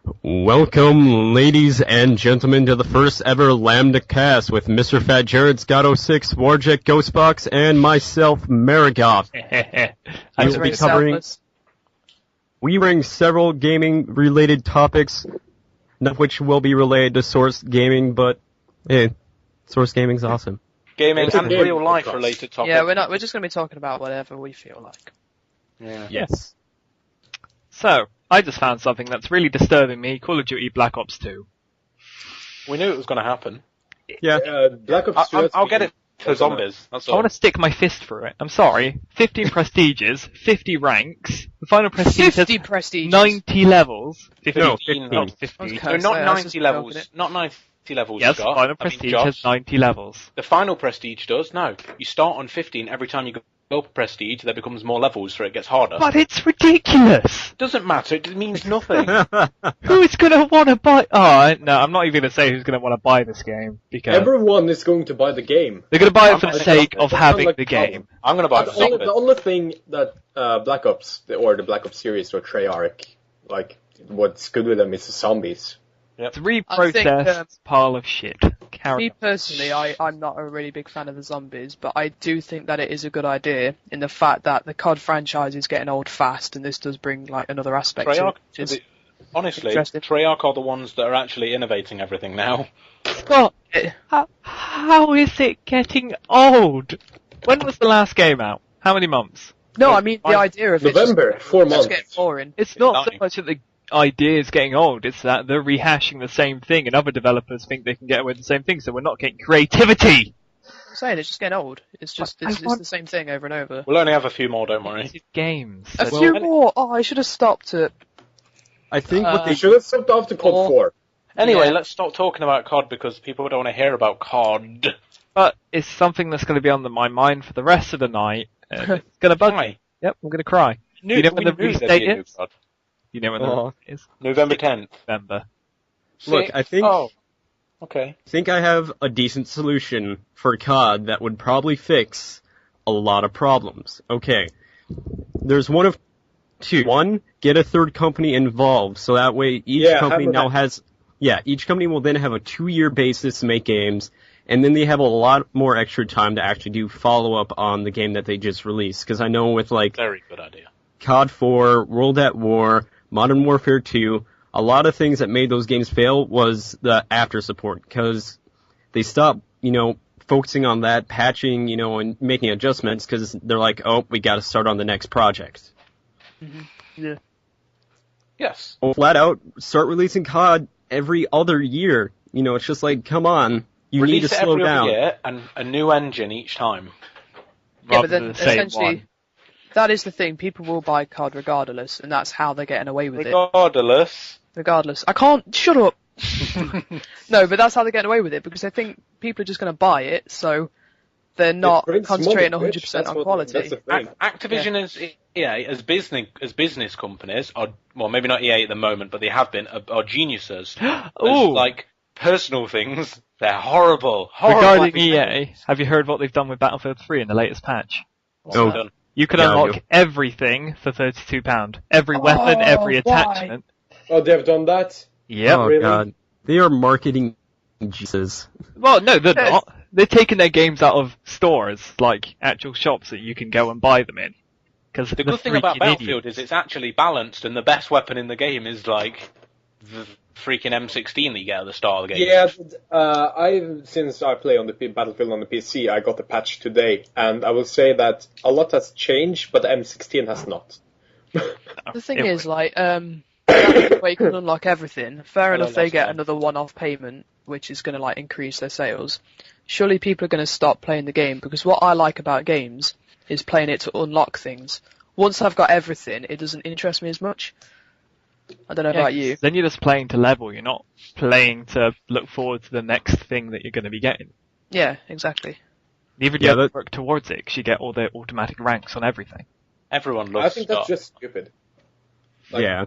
Welcome, ladies and gentlemen, to the first ever Lambda cast with Mr. Fat Jared, Scott06, Warjack, Ghostbox, and myself, Marigoth. We bring several gaming-related topics, none of which will be related to Source Gaming, but hey, Source Gaming's awesome. Gaming and real-life related topics. Yeah, we're just going to be talking about whatever we feel like. Yeah. Yes. So, I just found something that's really disturbing me, Call of Duty Black Ops 2. We knew it was going to happen. Yeah. Black Ops 2. I'll get it for zombies. That's all. I want to stick my fist through it. I'm sorry. 15 prestiges, 50 ranks. The final prestige 50 has prestiges. 90 levels. 15. No, 15. Not 50. Okay. No, not So, 90 levels. Not 90 levels, Yes, Scott. final prestige has 90 levels. The final prestige does. No. You start on 15. Every time you go up prestige, there becomes more levels, so it gets harder. But it's ridiculous! Doesn't matter. It means nothing. Who's gonna wanna buy... Oh, no, I'm not even gonna say who's gonna wanna buy this game, because... Everyone is going to buy the game. They're gonna buy it for the I'm sake of having like the game. I'm going to buy The only thing that Black Ops, or the Black Ops series, or Treyarch, like, what's good with them is the zombies. It's a I think, reprocessed pile of shit. Me personally, I'm not a really big fan of the zombies, but I do think that it is a good idea in the fact that the COD franchise is getting old fast, and this does bring like another aspect Treyarch, to it. honestly, Treyarch are the ones that are actually innovating everything now. Scott, how is it getting old? When was the last game out? How many months? No, I mean the idea of November, it 4 just months. getting boring. It's not so much that the idea is getting old, it's that they're rehashing the same thing, and other developers think they can get away with the same thing, so we're not getting creativity! I'm saying it's just getting old. It's just it's the same thing over and over. We'll only have a few more, don't worry. It's games. A few more. Oh, I should have stopped it. I think what They they should have stopped after COD 4. Anyway, Yeah. let's stop talking about COD because people don't want to hear about COD. But it's something that's going to be on my mind for the rest of the night. It's going to bug me. Why? Yep, I'm going to cry. We You know when the knew release there'd date be a new is? COD. You know when the Oh. release is? November 10th. November. Look, I think Oh, okay. I have a decent solution for COD that would probably fix a lot of problems. Okay, there's one of two. One, get a third company involved, so that way each company now has... Yeah, each company will then have a 2-year basis to make games, and then they have a lot more extra time to actually do follow-up on the game that they just released. Because I know with, like, Very good idea. COD 4, World at War, Modern Warfare 2, a lot of things that made those games fail was the after support, because they stopped, focusing on that, patching, and making adjustments, because they're like, oh, we gotta start on the next project. Mm-hmm. Yeah. Yes. Well, flat out, start releasing COD every other year. It's just like, come on, you need to slow every down. Other year and a new engine each time. Yeah, Rather but then than the same essentially, one. that is the thing. People will buy COD regardless, and that's how they're getting away with it. Regardless. I can't. Shut up. No, but that's how they're getting away with it because they think people are just going to buy it, so they're not concentrating 100% on quality. That's the thing. Activision is EA as business companies are, well, maybe not EA at the moment, but they have been are geniuses. As, like personal things, they're horrible. Regarding EA, have you heard what they've done with Battlefield 3 in the latest patch? Oh, You can Yeah, unlock everything for £32. Every weapon, every attachment. Oh, they've done that? Yep. Oh, really? God. They are marketing Jesus. Well, no, they're not. They're taking their games out of stores, like actual shops that you can go and buy them in. Cause The good thing about Battlefield is it's actually balanced, and the best weapon in the game is like the freaking M16 that you get at the start of the game. Yeah, since I play on the Battlefield on the PC, I got the patch today, and I will say that a lot has changed, but the M16 has not. The thing is, like, that's the way you can unlock everything. Fair enough, they get another one-off payment, which is going to like increase their sales. Surely people are going to stop playing the game because what I like about games is playing it to unlock things. Once I've got everything, it doesn't interest me as much. I don't know about you. Then you're just playing to level. You're not playing to look forward to the next thing that you're going to be getting. Yeah, exactly. Neither do you have to work towards it because you get all the automatic ranks on everything. Everyone loves I think that's Scott. just stupid. Yeah.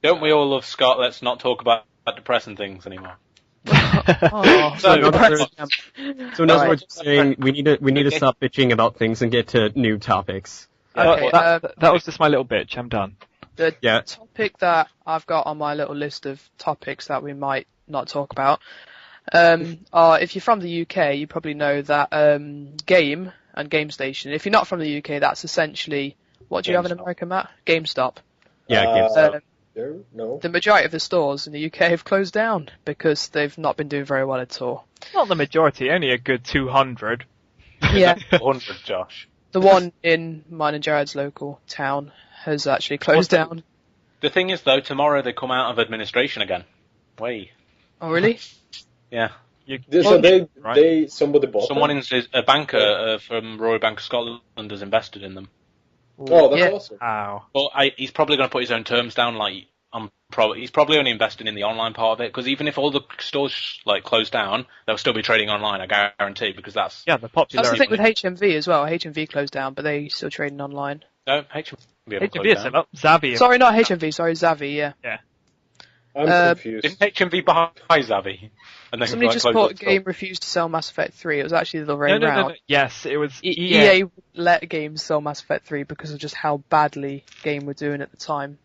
Don't we all love Scott? Let's not talk about depressing things anymore. Oh, So in other Right. words, saying we need to stop bitching about things and get to new topics. Okay, that was just my little bitch. I'm done. The Yeah. topic that I've got on my little list of topics that we might not talk about are, if you're from the UK, you probably know that Game and GameStation. If you're not from the UK, that's essentially, what do you have in America, Matt? GameStop. Yeah, GameStop. No. The majority of the stores in the UK have closed down because they've not been doing very well at all. Not the majority, only a good 200. Yeah. 100, Josh. The one in mine and Jared's local town has actually closed down. The thing is, though, tomorrow they come out of administration again. Wait. Oh, really? Yeah. So somebody bought Someone them? a banker from Royal Bank of Scotland has invested in them. Oh, that's awesome. Ow. Well, he's probably going to put his own terms down. Like, he's probably only investing in the online part of it, because even if all the stores close down, they'll still be trading online. I guarantee, because that's Yeah, the popularity. That's the thing with HMV as well. HMV closed down, but they still trading online. no HMV. HMV is still up. Xavi. Sorry, not HMV. Sorry, Xavi. Yeah. I'm confused. Didn't HMV buy Xavi? And then Somebody just closed put up Game refused to sell Mass Effect 3. It was actually the other way No. around. Yes, it was EA let Game sell Mass Effect 3 because of just how badly Game were doing at the time.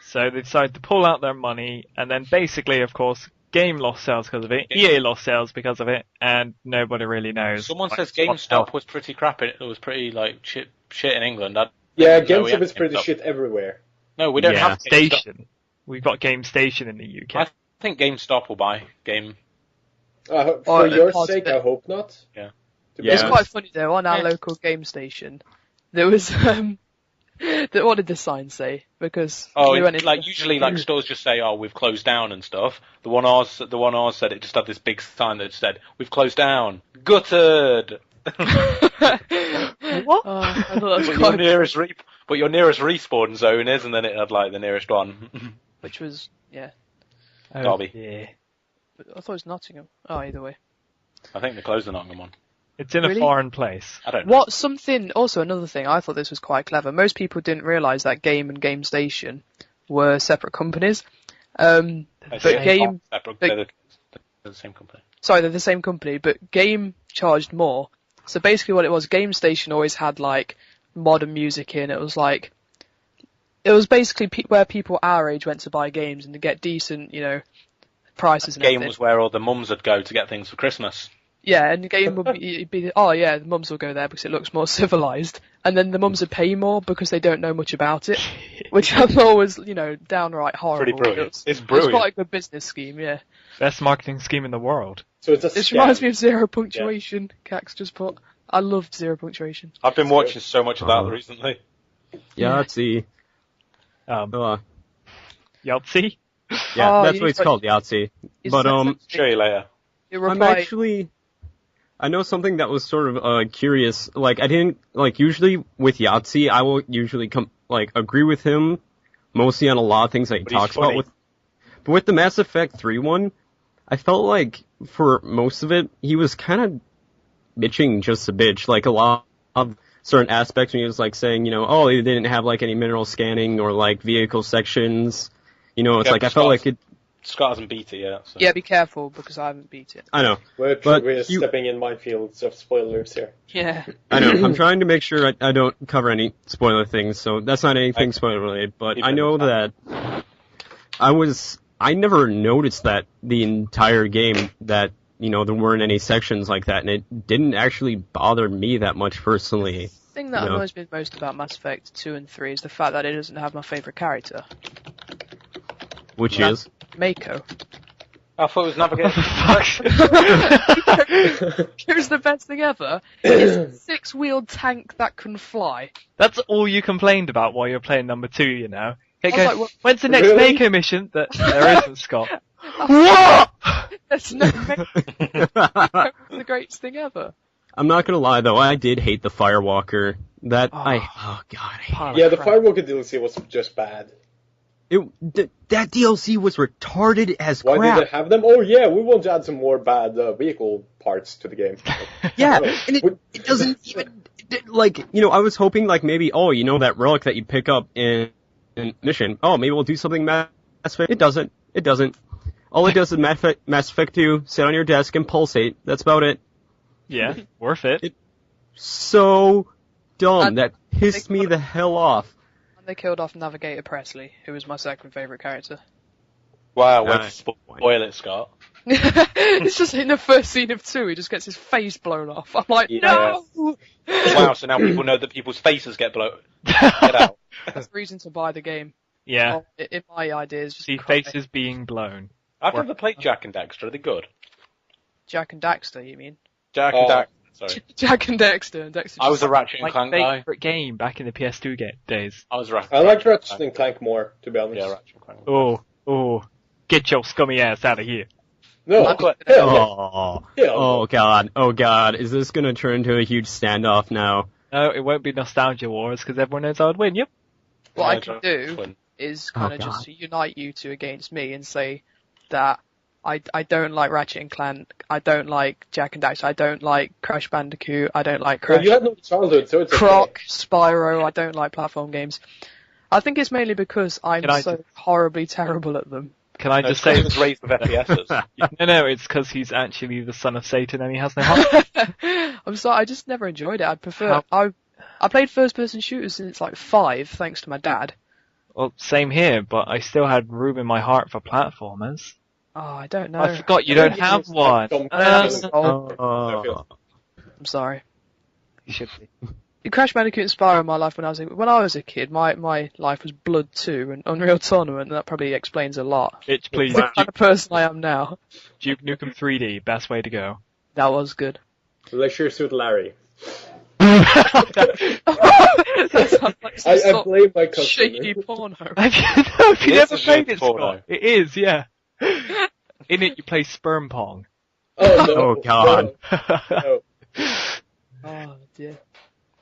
So they decided to pull out their money, and then basically, of course, Game lost sales because of it, EA lost sales because of it, and nobody really knows. Someone says what GameStop was pretty crap. It was pretty shit in England. Yeah, GameStop is pretty shit everywhere. No, we don't have GameStop. Station. We've got Game Station in the UK. I think GameStop will buy Game. For your sake, I hope not. Yeah. It's quite funny though, on our local game station, there was, what did the sign say? Because we went usually stores just say, "Oh, we've closed down" and stuff. The one ours said it just had this big sign that said, "We've closed down, gutted." What? I thought that was But your nearest respawn zone is, and then it had the nearest one. Which was, yeah. Derby. Yeah. But I thought it was Nottingham. Oh, either way. I think they closed the Nottingham one. It's in Really? a foreign place. I don't know. Also another thing, I thought this was quite clever. Most people didn't realise that Game and Game Station were separate companies. But Game... They're the same company. Sorry, they're the same company, but Game charged more. So basically what it was, Game Station always had modern music in. It was basically where people our age went to buy games and to get decent, prices and everything. Game was where all the mums would go to get things for Christmas. Yeah, and the game would be, oh yeah, the mums will go there because it looks more civilised. And then the mums would pay more because they don't know much about it. Which I thought was, downright horrible. Pretty brilliant. It's quite a good business scheme, yeah. Best marketing scheme in the world. So it's a This scam. reminds me of Zero Punctuation, Cax just put. I loved Zero Punctuation. I've been watching so much of that recently. Yahtzee. Yahtzee? Yeah, that's what it's called, Yahtzee. But Show you later. I know something that was sort of curious. I didn't usually with Yahtzee, I will usually agree with him mostly on a lot of things that he talks about. But with the Mass Effect 3 one, I felt like for most of it, he was kind of bitching just a bitch. A lot of certain aspects when he was saying, oh, they didn't have any mineral scanning or vehicle sections. It's I felt like it. Scott hasn't beat it yet. So. Yeah, be careful because I haven't beat it. I know. We're stepping in minefields of spoilers here. Yeah. I know. I'm trying to make sure I don't cover any spoiler things, so that's not anything spoiler related. But I know that I never noticed that the entire game that there weren't any sections like that, and it didn't actually bother me that much personally. The thing that annoys me most about Mass Effect 2 and 3 is the fact that it doesn't have my favourite character. Which is? Mako. I thought it was Navigator. Here's the best thing ever. It's a six-wheeled tank that can fly. That's all you complained about while you're playing number 2, Okay, I was like, when's the next Really? Mako mission? There isn't, Scott. What? That's no That was the greatest thing ever. I'm not gonna lie though, I did hate the Firewalker. That oh god. Yeah, the Firewalker DLC was just bad. That DLC was retarded as Why crap. did they have them? Oh yeah, we want to add some more bad vehicle parts to the game. Yeah, and it doesn't even I was hoping maybe that relic that you pick up in mission. Oh, maybe we'll do something Mass Effect. It doesn't. All it does is Mass Effect 2, sit on your desk and pulsate. That's about it. Yeah, worth it. So dumb. And that pissed me the hell off. And they killed off Navigator Presley, who was my second favourite character. Wow, way to Nice. spoil it, Scott. It's just in the first scene of 2, he just gets his face blown off. I'm like, Yeah. no! Wow, so now people know that people's faces get blown. Get out. That's the reason to buy the game. Yeah. Well, in my ideas, just See cry. faces being blown. I've never played Jack and Daxter. Are they good? Jack and Daxter, you mean? Jack and Oh. Daxter. Sorry. Jack and Dexter, and Dexter. I was just- a Ratchet and Like Clank guy. favorite game back in the PS2 days. I was Ratchet. I like Ratchet and Clank more, to be honest. Yeah, Ratchet and Clank. Oh, get your scummy ass out of here. No, I'm hell gonna- Oh, Yeah. oh god, is this gonna turn into a huge standoff now? No, it won't be nostalgia wars because everyone knows I would win. Yep. What I Yeah, can Jack- do Fun. is Oh, kind of God. just unite you two against me and say that I don't like Ratchet and Clank, I don't like Jack and Daxter, I don't like Crash Bandicoot, I don't like Well, Crash you had no childhood, so it's Croc, Spyro, I don't like platform games. I think it's mainly because I'm Can I so horribly terrible at them. Can I No, just Scott say? was raised with FPSs. No, it's because he's actually the son of Satan and he has no heart. I'm sorry, I just never enjoyed it. I prefer, I played first person shooters since like 5, thanks to my dad. Well, same here, but I still had room in my heart for platformers. Oh, I don't know. I forgot you I don't think have it's like one. some- Oh, I'm sorry. You should be. Crash Bandicoot and Spyro in my life when I was a kid, my life was Blood 2 and Unreal Tournament, and that probably explains a lot. Bitch, please. The kind of person I am now. Duke Nukem 3D, best way to go. That was good. Leisure Suit Larry. That sounds like some I sort of blame my cousin. shady porno. Have you It never is a played good it, porno. Scott? It is, yeah. In it, you play sperm pong. Oh, no. Oh, God. No. Oh dear.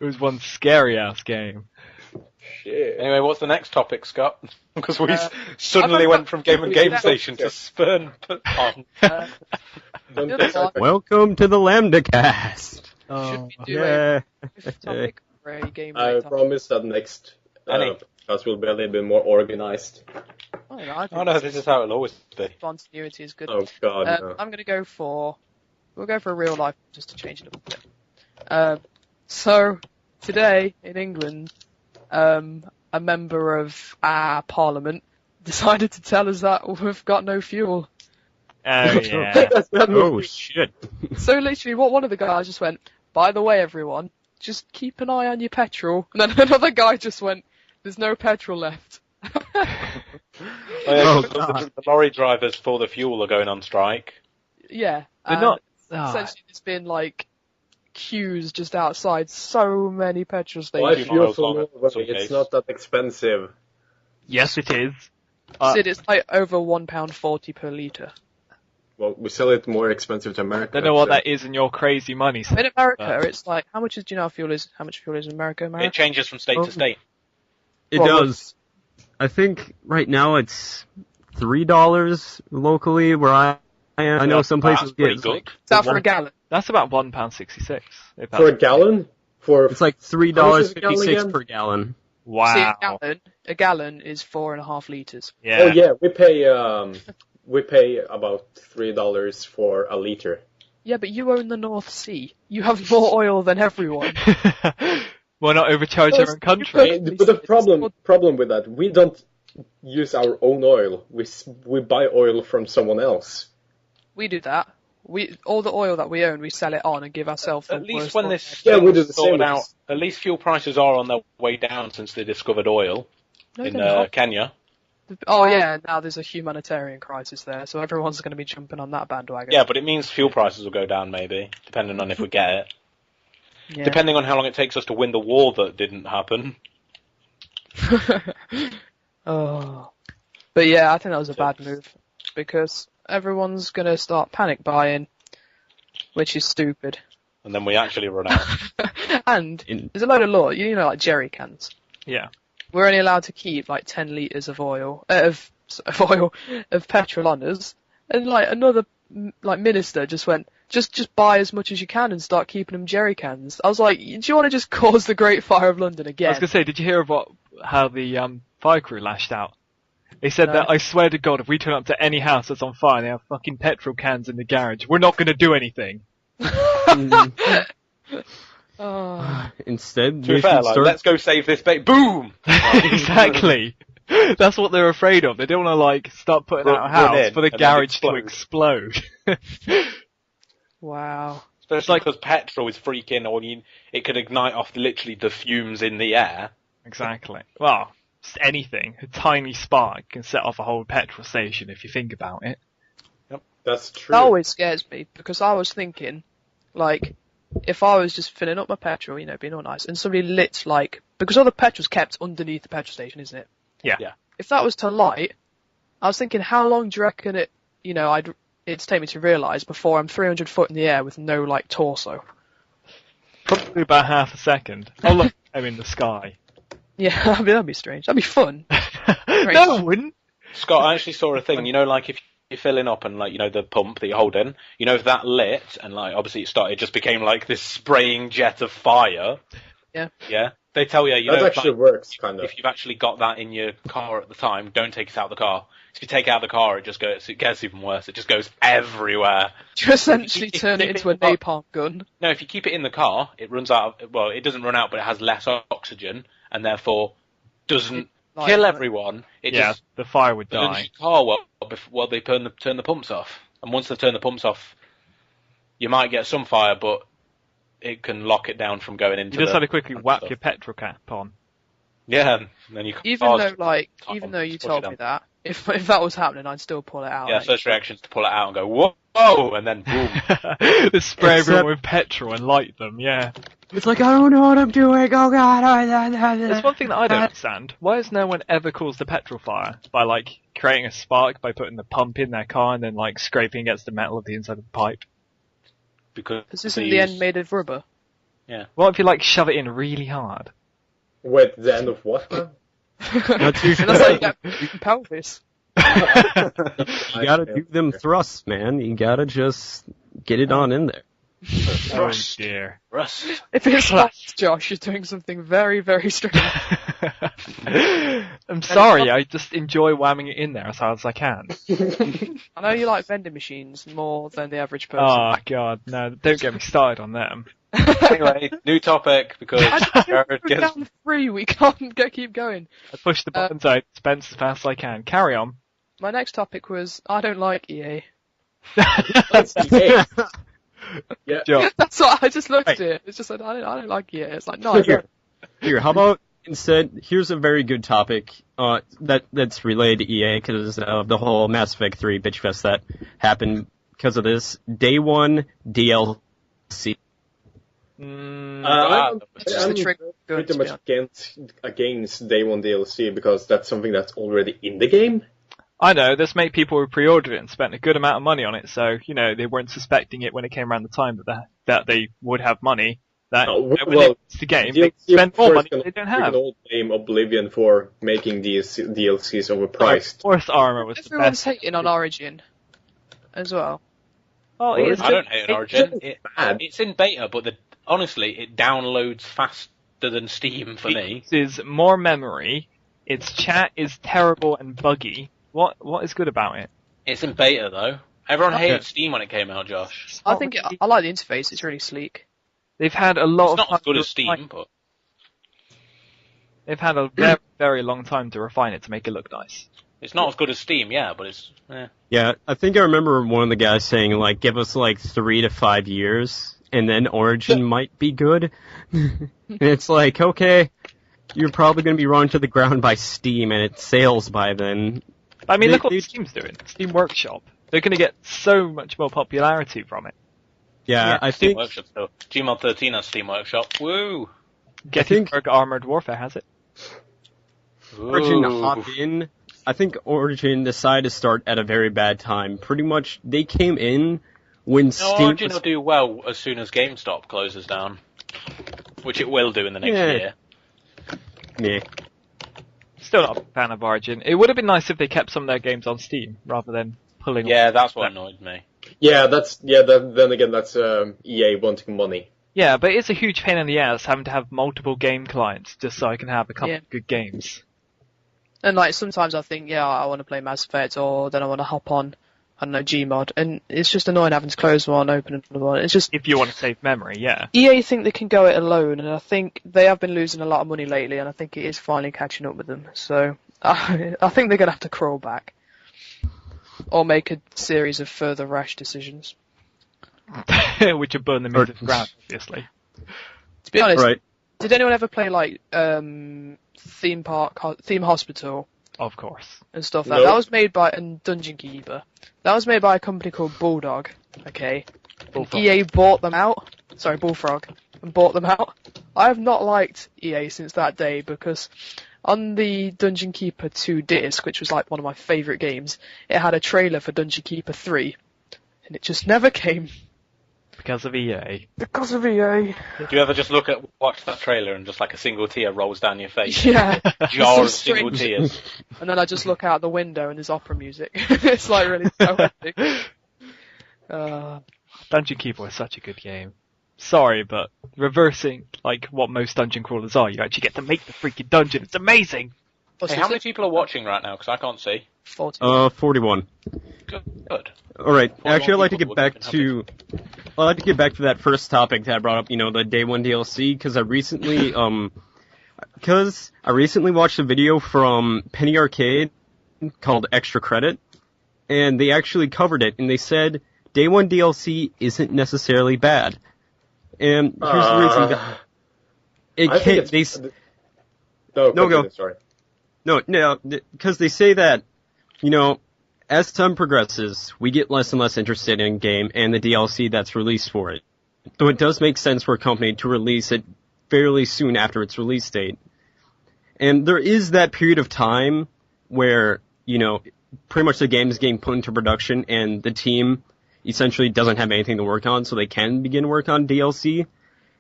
It was one scary ass game. Shit. Anyway, what's the next topic, Scott? Because we I've suddenly got- went from Game and Game Yeah. Station to Spurn Pong. Don't The take other our- welcome to the Lambda cast. Should we do Yeah. a topic for a game I later? promise that next Any? podcast will be a little bit more organized. I don't know, I Oh think no, this is how it'll always be. spontaneity is good. Oh god, no. I'm gonna go for. We'll go for real life just to change it up a bit. So today in England, a member of our parliament decided to tell us that we've got no fuel. Oh, yeah. That's not Oh movie. shit. So literally, what one of the guys just went, by the way, everyone, just keep an eye on your petrol. And then another guy just went, there's no petrol left. Oh, yeah, Oh, 'cause God. the lorry drivers for the fuel are going on strike. Yeah. They're and not. Essentially, there's been like queues just outside so many petrol Why stations. fuel for Long, Norway? some It's case. not that expensive. Yes, it is. Sid, it's like over £1.40 per litre. Well, we sell it more expensive to I America. don't know what so- that is in your crazy money. In America, it's like, how much do you know how fuel is? How much fuel is in America? It changes from state Oh. to state. It Well, does. I think right now it's $3 locally where I am. I know some places That's pretty get good. like, Is that for a gallon? That's about £1.66. If For a that's- gallon? For it's like How much is a gallon $3.56 again? per gallon. Wow. See, a gallon is 4.5 litres. Yeah. Oh yeah, we pay about $3 for a liter. Yeah, but you own the North Sea. You have more oil than everyone. Why not overcharge our own country? Perfectly But the said. problem with that, we don't use our own oil. We buy oil from someone else. We do that. All the oil that we own, we sell it on and give ourselves the At least worst when oil. this Yeah, we thing's do the sorted same. out, at least fuel prices are on their way down since they discovered oil No, in they're not. Kenya. Oh yeah, now there's a humanitarian crisis there, so everyone's going to be jumping on that bandwagon. Yeah, but it means fuel prices will go down maybe, depending on if we get it. Yeah. Depending on how long it takes us to win the war that didn't happen. Oh. But yeah, I think that was a bad move because everyone's going to start panic buying, which is stupid. And then we actually run out. And there's a load of law, you know, like jerry cans. Yeah. We're only allowed to keep like 10 litres of oil, of petrol on us. And like another like minister just went, just buy as much as you can and start keeping them jerry cans. I was like, do you want to just cause the Great Fire of London I again? was gonna say, did you hear about how the fire crew lashed out? They said No. that, I swear to God, if we turn up to any house that's on fire and they have fucking petrol cans in the garage, we're not gonna do anything. Instead, To be they fair, should like, start... let's go save this bait. Boom! Exactly. That's what they're afraid of. They don't want to like start putting out a Run house in for the and then garage to explode. Wow. Especially because petrol is freaking, or it could ignite off literally the fumes in the air. Exactly. Well, just anything. A tiny spark can set off a whole petrol station if you think about it. That's true. That always scares me, because I was thinking, like, if I was just filling up my petrol, being all nice, and somebody lit, like, because all the petrol's kept underneath the petrol station, isn't it? Yeah. If that was to light, I was thinking, how long do you reckon it'd take me to realise before I'm 300 foot in the air with no, like, torso? Probably about half a second. Oh look, I'm in the sky. Yeah, that'd be strange. That'd be fun. No, it wouldn't. Scott, I actually saw a thing, like if you're filling up and like, the pump that you're holding, if that lit and like, obviously it just became like this spraying jet of fire. Yeah. Yeah. They tell you, that actually works, kind of. If you've actually got that in your car at the time, don't take it out of the car. If you take it out of the car, it gets even worse. It just goes everywhere. You essentially turn it into a napalm gun. No, if you keep it in the car, it runs out of, it doesn't run out, but it has less oxygen, and therefore doesn't kill everyone. It just the fire would burns die. your car while they turn the pumps off. And once they turn the pumps off, you might get some fire, but it can lock it down from going into You just the... had to quickly whack your petrol cap on. Yeah, and then you... Even though you told me that, if that was happening, I'd still pull it out. Yeah, first reaction is to pull it out and go, whoa, and then boom. Just spray everyone with petrol and light them, yeah. It's like, I don't know what I'm doing, oh god. There's one thing that I don't understand. Why has no one ever caused a petrol fire by, like, creating a spark by putting the pump in their car and then, like, scraping against the metal of the inside of the pipe? Because isn't the end made of rubber? Yeah. What if you, like, shove it in really hard? Wait, the end of what, man? That's usually... That's how you get pelvis. You gotta do them thrusts, man. You gotta just get it on in there. Oh dear. Rust. If it's rust, Josh, you're doing something very, very strange. I'm sorry, I just enjoy whamming it in there as hard as I can. I know you like vending machines more than the average person. Oh god, no, don't get me started on them. Anyway, new topic, because Jared We're gets... down 3, we can't keep going. I push the buttons out, dispense as fast as I can. Carry on. My next topic was, I don't like EA. EA. Yeah. Joe. That's what I just looked at it. It's just like, I don't like EA. It's like, no, Here, how about instead, here's a very good topic, that's related to EA because of the whole Mass Effect 3 bitch fest that happened because of this. Day 1 DLC. I'm pretty much against Day 1 DLC because that's something that's already in the game. I know, this made people who pre-ordered it and spent a good amount of money on it, so, they weren't suspecting it when it came around the time that they would have money. When it's the game, they spend more money they don't have. An old blame Oblivion for making these DLCs overpriced. Force Armor was the Everyone's best. hating on Origin as well. Oh, I don't hate an Origin. It's in beta, but honestly, it downloads faster than Steam for me. It is more memory. Its chat is terrible and buggy. What is good about it? It's in beta, though. Everyone hated Steam when it came out, Josh. I think I like the interface. It's really sleek. They've had a lot It's of not as time good to as Steam, refine- but... They've had a very, very long time to refine it to make it look nice. It's not as good as Steam, yeah, but it's... Yeah, I think I remember one of the guys saying, like, give us, 3 to 5 years, and then Origin might be good. And it's like, okay, you're probably going to be run to the ground by Steam, and it sales by then. I mean, look what Steam's doing. Steam Workshop. They're going to get so much more popularity from it. Yeah, I Steam think... Workshop, though. Gmail 13 has Steam Workshop. Woo! Gettysburg Armored Warfare has it. Origin Ooh. hopped in. I think Origin decided to start at a very bad time. Pretty much, they came in when Steam Origin will do well as soon as GameStop closes down. Which it will do in the next year. Yeah. Still not a fan of Origin. It would have been nice if they kept some of their games on Steam rather than pulling. Yeah, that's what annoyed me. Yeah, then again, that's EA wanting money. Yeah, but it's a huge pain in the ass having to have multiple game clients just so I can have a couple of good games. And sometimes I think, I want to play Mass Effect, or then I want to hop on I don't know, Gmod, and it's just annoying having to close one, open another one. It's just If you want to save memory, yeah. EA think they can go it alone, and I think they have been losing a lot of money lately, and I think it is finally catching up with them. So I think they're gonna have to crawl back, or make a series of further rash decisions. Which would burn them into the ground, obviously. To be honest, Right. did anyone ever play like Theme Hospital Of course. and stuff like No. that? That was made by and Dungeon Keeper. That was made by a company called Bulldog. Okay, Bullfrog. EA bought them out. Sorry, Bullfrog, and bought them out. I have not liked EA since that day because on the Dungeon Keeper 2 disc, which was like one of my favourite games, it had a trailer for Dungeon Keeper 3, and it just never came Because of EA. because of EA. Do you ever just watch that trailer and just like a single tear rolls down your face? Yeah, Jar of so single strange. tears. And then I just look out the window and there's opera music. It's like really so epic. Dungeon Keeper was such a good game. Sorry, but reversing like what most dungeon crawlers are, you actually get to make the freaking dungeon. It's amazing. What's Hey, how many people are watching right now? Because I can't see. 40. 41. Good. All right. 41 Actually, I'd like to people get would back have to. I'd like to get back to that first topic that I brought up. You know, the Day One DLC, because I recently watched a video from Penny Arcade called Extra Credit, and they actually covered it, and they said Day One DLC isn't necessarily bad. And here's the reason. It I think can't. They. No, No, go. Sorry. No, because they say that, you know, as time progresses, we get less and less interested in game and the DLC that's released for it. So it does make sense for a company to release it fairly soon after its release date. And there is that period of time where, you know, pretty much the game is getting put into production and the team essentially doesn't have anything to work on, so they can begin work on DLC.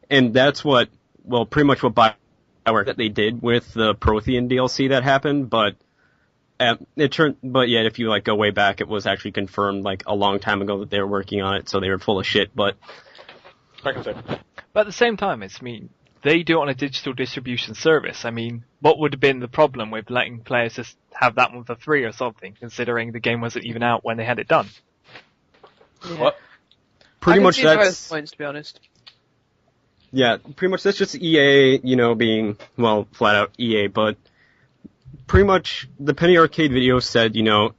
And that's pretty much what that they did with the Prothean DLC that happened, but if you like go way back, it was actually confirmed like a long time ago that they were working on it, so they were full of shit. But I can say. But at the same time, they do it on a digital distribution service. I mean, what would have been the problem with letting players just have that one for free or something, considering the game wasn't even out when they had it done? Yeah. What? pretty much both that's points, to be honest. yeah, pretty much that's just EA, you know, being flat out EA. But pretty much the Penny Arcade video said, you know,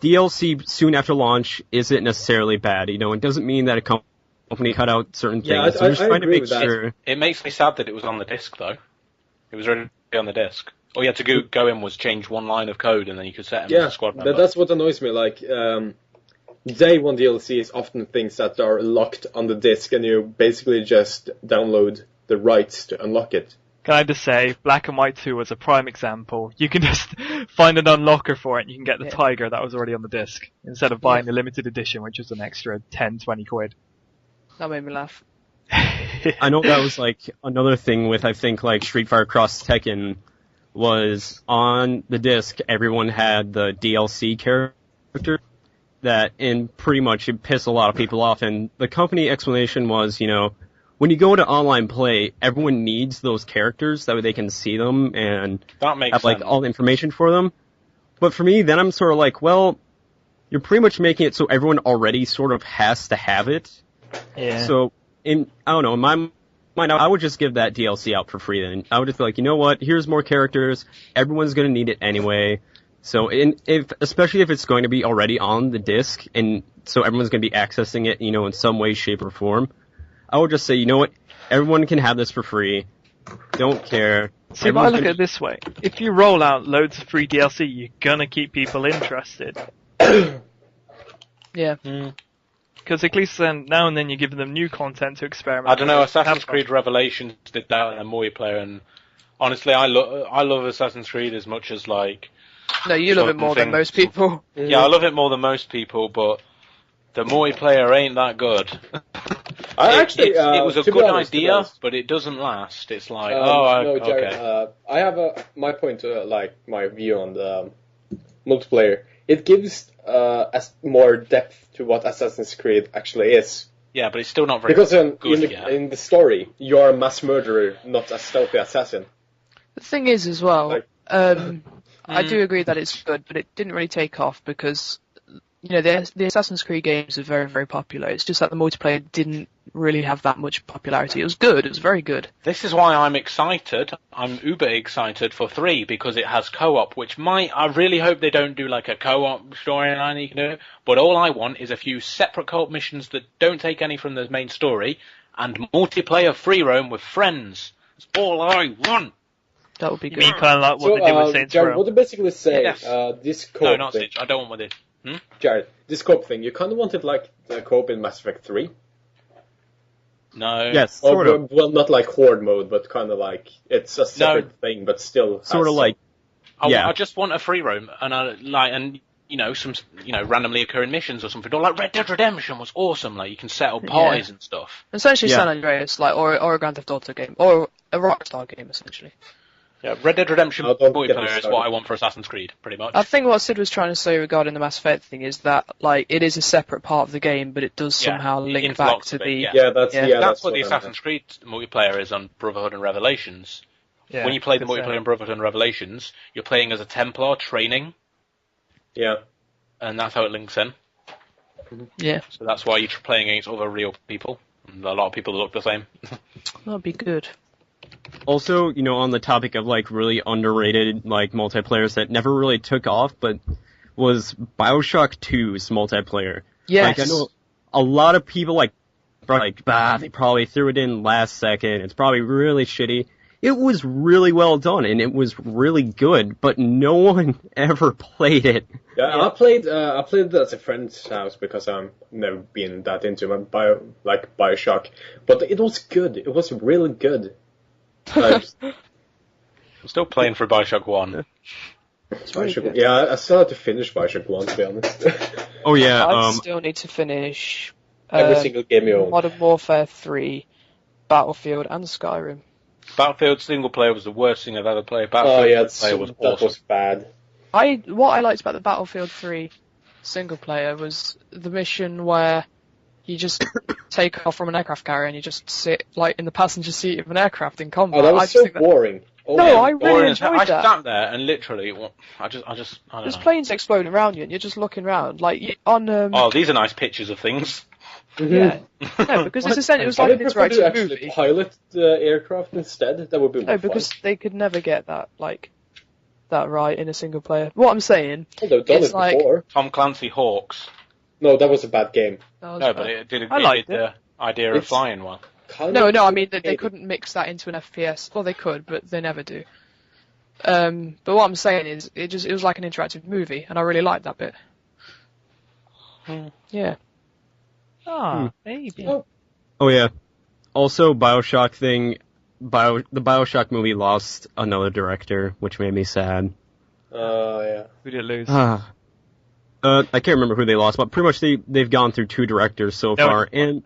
DLC soon after launch isn't necessarily bad. You know, it doesn't mean that a company cut out certain things. Yeah, They're just trying to agree make with that. sure. It makes me sad that it was on the disc, though. It was already on the disc. All you had to go in was change one line of code, and then you could set him as a squad member. that's what annoys me. Like, Day One DLC is often things that are locked on the disc, and you basically just download the rights to unlock it. Can I just say, Black and White 2 was a prime example. You can just find an unlocker for it and you can get the Tiger that was already on the disc, instead of buying the limited edition, which was an extra 10, 20 quid. That made me laugh. I know that was like another thing with, I think, like Street Fighter Cross Tekken was on the disc, everyone had the DLC character that, and pretty much it pissed a lot of people off, and the company explanation was, you know, when you go to online play, everyone needs those characters, that way they can see them and That makes have like sense. all the information for them. But for me, then I'm sort of like, well, you're pretty much making it so everyone already sort of has to have it. Yeah. So, I don't know, in my mind, I would just give that DLC out for free then. I would just be like, you know what, here's more characters, everyone's gonna need it anyway. So, especially if it's going to be already on the disc, and so everyone's gonna be accessing it, you know, in some way, shape, or form, I would just say, you know what, everyone can have this for free. Don't care. See, but I look at it this way. If you roll out loads of free DLC, you're gonna keep people interested. Yeah. Because at least then, now and then you're giving them new content to experiment I don't know, with. Assassin's Creed Revelations did that in a multiplayer, and honestly, I love Assassin's Creed as much as, like... No, you love it more than most people. Yeah, I love it more than most people, but the multiplayer ain't that good. It was a good idea, but it doesn't last. It's like, Jared, okay. I have my point, my view on the multiplayer. It gives more depth to what Assassin's Creed actually is. Yeah, but it's still not very Because good yet. in the story, you're a mass murderer, not a stealthy assassin. The thing is, as well, Like- I do agree that it's good, but it didn't really take off because the Assassin's Creed games are very, very popular. It's just that the multiplayer didn't really have that much popularity. It was good. It was very good. This is why I'm excited. I'm uber excited for 3 because it has co-op, which I really hope they don't do like a co-op storyline you can do. But all I want is a few separate co-op missions that don't take any from the main story and multiplayer free roam with friends. That's all I want. That would be good. You mean kind of like what they did with Saints Jared, Row? what you basically say, Yes. this co-op No, not thing, Stitch. I don't want with it. Jared, this co-op thing, you kind of wanted like the co-op in Mass Effect 3? No. Yes, sort of. Well, not like Horde mode, but kind of like, it's a separate thing, but still Sort of like, yeah. I just want a free roam and some randomly occurring missions or something. Or like Red Dead Redemption was awesome. Like you can set up parties and stuff. Essentially Yeah. San Andreas, or a Grand Theft Auto game, or a Rockstar game, essentially. Yeah, Red Dead Redemption Oh, don't get me multiplayer is started. what I want for Assassin's Creed, pretty much. I think what Sid was trying to say regarding the Mass Effect thing is that, like, it is a separate part of the game, but it does somehow link back interlocks to a bit, the... yeah. That's what the I meant. Assassin's Creed multiplayer is on Brotherhood and Revelations. Yeah, When you play the good multiplayer in Brotherhood and Revelations, you're playing as a Templar training, Yeah. and that's how it links in. Yeah, So that's why you're playing against other real people. And a lot of people that look the same. that'd be good. Also, on the topic of like really underrated like multiplayers that never really took off, but was BioShock 2's multiplayer. Yes. Like I know a lot of people they probably threw it in last second. It's probably really shitty. It was really well done and it was really good, but no one ever played it. Yeah, I played it at a friend's house because I've never been that into BioShock, but it was good. It was really good. Like, I'm still playing for BioShock 1. BioShock, yeah, I still have to finish BioShock 1 to be honest. Oh yeah, I still need to finish Every single game you own. Modern Warfare 3, Battlefield, and Skyrim. Battlefield single player was the worst thing I've ever played. Oh Battlefield yeah, player was that awesome. was bad. What I liked about the Battlefield 3 single player was the mission where you just take off from an aircraft carrier and you just sit like in the passenger seat of an aircraft in combat. Oh, that I was just so think that- boring. Oh, No, yeah. I really enjoyed I that. sat there and literally, I don't There's know. planes exploding around you and you're just looking around. Like, on, Oh, these are nice pictures of things. yeah. No, because it's essentially, it was I like would an prefer to interactive actually movie. pilot the aircraft instead. That would be more No, because they could never get that, that right in a single player. What I'm saying, fun. They've done it's it like- before. Tom Clancy Hawks. No, that was a bad game. that was No, bad. but it did I liked the idea of It's- flying one. No, I mean, they couldn't mix that into an FPS. Well, they could, but they never do. But what I'm saying is, it was like an interactive movie, and I really liked that bit. Yeah. Maybe. Oh yeah. Also, BioShock thing. The BioShock movie lost another director, which made me sad. Yeah. Who did it lose? I can't remember who they lost, but pretty much they've gone through 2 directors so far. And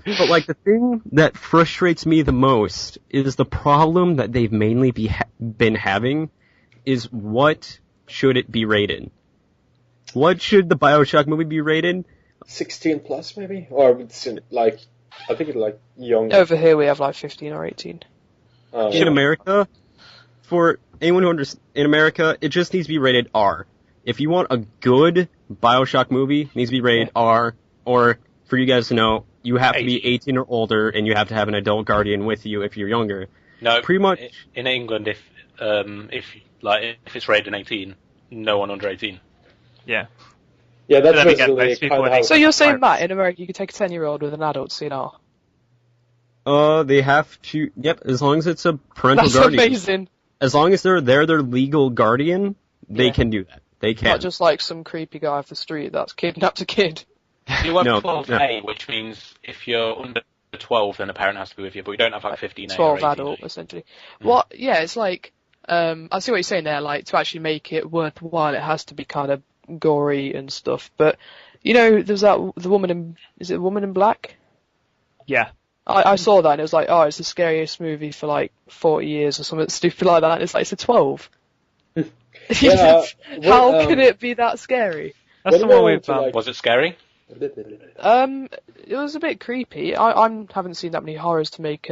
but like the thing that frustrates me the most is the problem that they've mainly been having is what should it be rated? What should the BioShock movie be rated? 16 plus maybe, or it's like I think it's like young. Over here we have like 15 or 18. In America, for anyone who understands, in America, it just needs to be rated R. If you want a good BioShock movie, it needs to be rated R, or for you guys to know, you have to be 18 or older, and you have to have an adult guardian with you if you're younger. No, Pretty much. in England, if it's rated 18, no one under 18. Yeah. Yeah, that's Then again, basically most people kind of would how. So you're saying, Pirates. Matt, in America you could take a 10-year-old with an adult CNR? They have to, yep, as long as it's a parental That's guardian. amazing. As long as they're their legal guardian, they Yeah. can do that. They can. Not just like some creepy guy off the street that's kidnapped a kid. You have No, 12A, which means if you're under 12, then a parent has to be with you, but you don't have like 15A 12 or 18A. adult, essentially. Yeah, it's like, I see what you're saying there, like, to actually make it worthwhile, it has to be kind of gory and stuff, but, there's the woman in, is it the Woman in Black? Yeah. I saw that and it was like, oh, it's the scariest movie for like 40 years or something stupid like that, and it's like, it's a 12. Yeah, How well, can it be that scary? That's What the one about, with, like- Was it scary? It was a bit creepy. I haven't seen that many horrors to make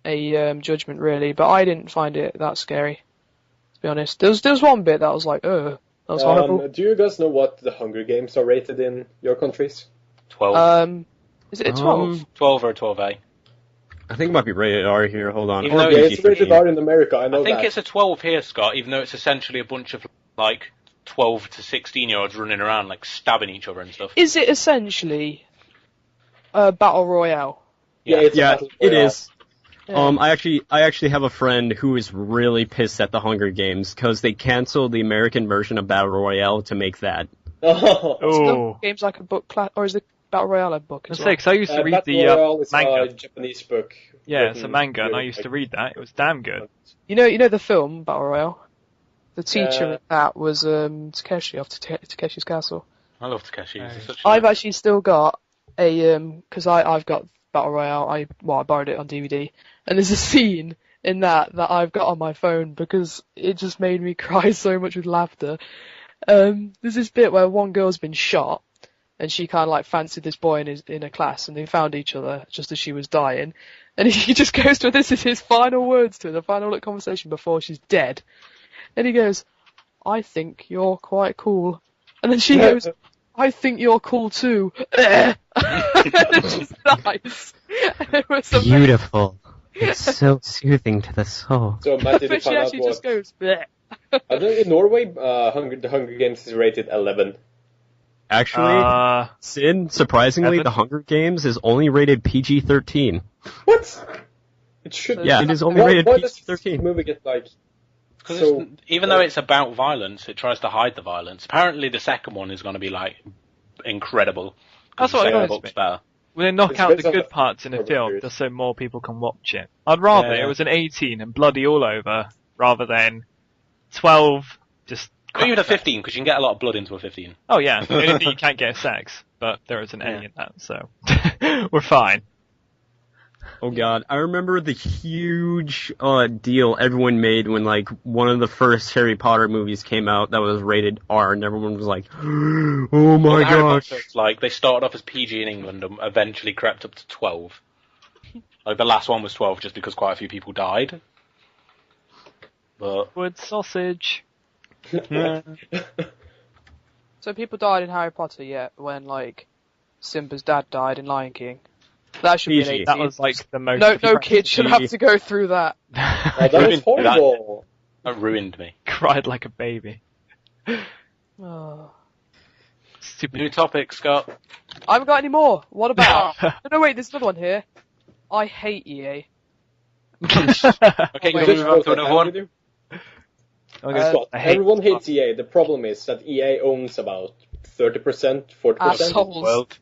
a judgment really, but I didn't find it that scary, to be honest. There was one bit that I was like, that That was horrible. Do you guys know what the Hunger Games are rated in your countries? 12. Is it a 12? 12 or 12A. I think it might be rated R here. Hold on. Even Or though Yeah, it's it's rated R in America, I know I think that. it's a 12 here, Scott, even though it's essentially a bunch of, like, 12 to 16-year-olds running around, like, stabbing each other and stuff. Is it essentially a battle royale? Yeah, it's a Yeah, battle it royale. is. Yeah. I actually have a friend who is really pissed at the Hunger Games because they canceled the American version of Battle Royale to make that. Oh. Is the Oh. game's like a book class, or is the battle royale a book as Let's say, well? 'cause I used to read Battle the Royale is manga. a Japanese book. Yeah, it's a written manga, and I during, used to like, read that. It was damn good. You know the film Battle Royale? The teacher Yeah. in that was Takeshi of Takeshi's Castle. I love Takeshi. Oh. He's such a I've actually still got a because I've got Battle Royale. I borrowed it on DVD, and there's a scene in that I've got on my phone because it just made me cry so much with laughter. There's this bit where one girl's been shot, and she kind of like fancied this boy in her class, and they found each other just as she was dying, and he just goes to her, this is his final words to her, the final conversation before she's dead, and he goes, "I think you're quite cool," and then she goes, "I think you're cool too." And it's just nice. And it was amazing. Beautiful. It's so soothing to the soul. So, Matt, did you But she find out actually what... just goes, "Bleh." I think in Norway, the Hunger Games is rated 11. Actually, Sid, surprisingly, Evan? the Hunger Games is only rated PG-13. What? It should Yeah, be. it is only Why rated does this PG-13. movie get, like... Because So, even though it's about violence, it tries to hide the violence. Apparently, the second one is going to be like incredible. That's The what second it is. book's better. When they knock It's out based the on good the parts in a cover film, series. just so more people can watch it. I'd rather Yeah. it was an 18 and bloody all over, rather than 12 just... Or even a 15, because you can get a lot of blood into a 15. Oh yeah, the only thing you can't get is sex, but there is an A in that, so we're fine. Oh god, I remember the huge deal everyone made when like one of the first Harry Potter movies came out that was rated R, and everyone was like, "Oh my Well, Harry gosh!" Potter's, like, they started off as PG in England and eventually crept up to 12. Like, the last one was 12 just because quite a few people died. But, Wood sausage. So people died in Harry Potter yet when like Simba's dad died in Lion King. That should be an PG. 18. That was like the most... No kid should have to go through that. Oh, that was horrible. that ruined me. Cried like a baby. Oh. Stupid. New topic, Scott. I haven't got any more. What about? No, wait, there's another one here. I hate EA. Okay, can we Wait. move on to another one? Okay, Scott, I hate- everyone hates EA. The problem is that EA owns about 30%, 40%. Assholes. World.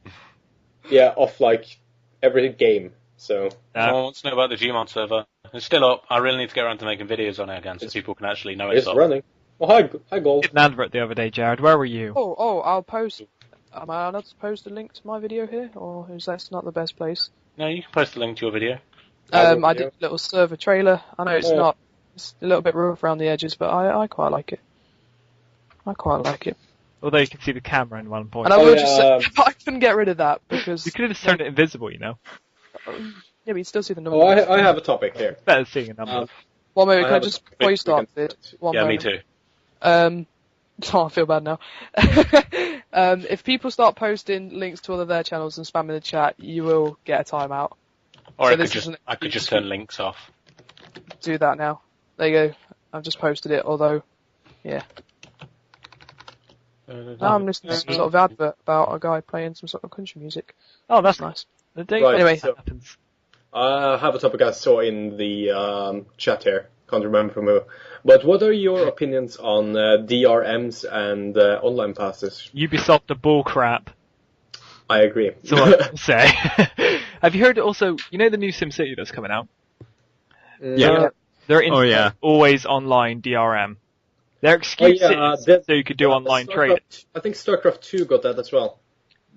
Yeah, of like every game. So Someone wants to know about the Gmod server. It's still up. I really need to get around to making videos on it again so people can actually know it's up. running. Oh, hi, Gold. did an advert the other day, Jared. Where were you? I'll post. Am I not to post a link to my video here, or is that not the best place? No, you can post a link to your video. I did a little server trailer. I know it's Yeah. not. It's a little bit rough around the edges, but I quite like it. I quite like it. Although you can see the camera in one point. And I Oh, will yeah, just say, I couldn't get rid of that because You could have just turned it invisible, you know. yeah, but you still see the number. Oh, I have a topic here. Better seeing a number. One moment, I can I have a just topic before you we start can- it? One Yeah, moment. me too. Oh, I feel bad now. If people start posting links to other their channels and spamming the chat, you will get a timeout. Or So I this could isn't- just turn links off. Do that now. There you go. I've just posted it, although, yeah. Now I'm listening to some sort of advert about a guy playing some sort of country music. Oh, that's Nice. the day. Right, Anyway. so happens. I have a topic I saw in the chat here. Can't remember from who. But what are your opinions on DRMs and online passes? Ubisoft the bull crap. I agree. That's all I can say. Have you heard also? You know the new SimCity that's coming out. Yeah. They're in Oh, yeah. always online DRM. They're exclusive, that- so you could do online trading. I think StarCraft 2 got that as well.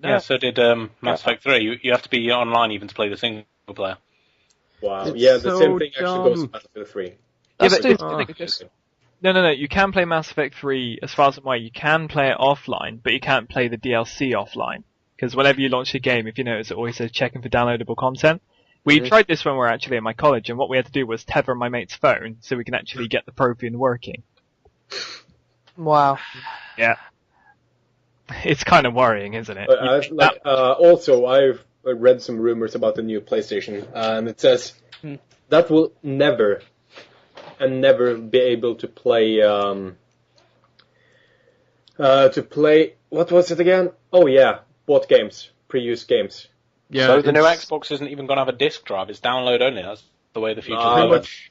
Yeah, so did Mass Effect 3. You have to be online even to play the single player. Wow. It's Yeah, the so same thing actually goes dumb. to Battlefield 3. That's but- stupid, because No. You can play Mass Effect 3, as far as I'm aware. You can play it offline, but you can't play the DLC offline. Because whenever you launch a game, if you notice, it always says checking for downloadable content. We tried this when we were actually at my college, and what we had to do was tether my mate's phone so we can actually get the Prothean working. wow. Yeah. It's kind of worrying, isn't it? Also, I've read some rumors about the new PlayStation, and it says that will never be able to play. What was it again? Oh yeah, bought games, pre-used games. Yeah, so the new Xbox isn't even going to have a disc drive. It's download only. That's the way the future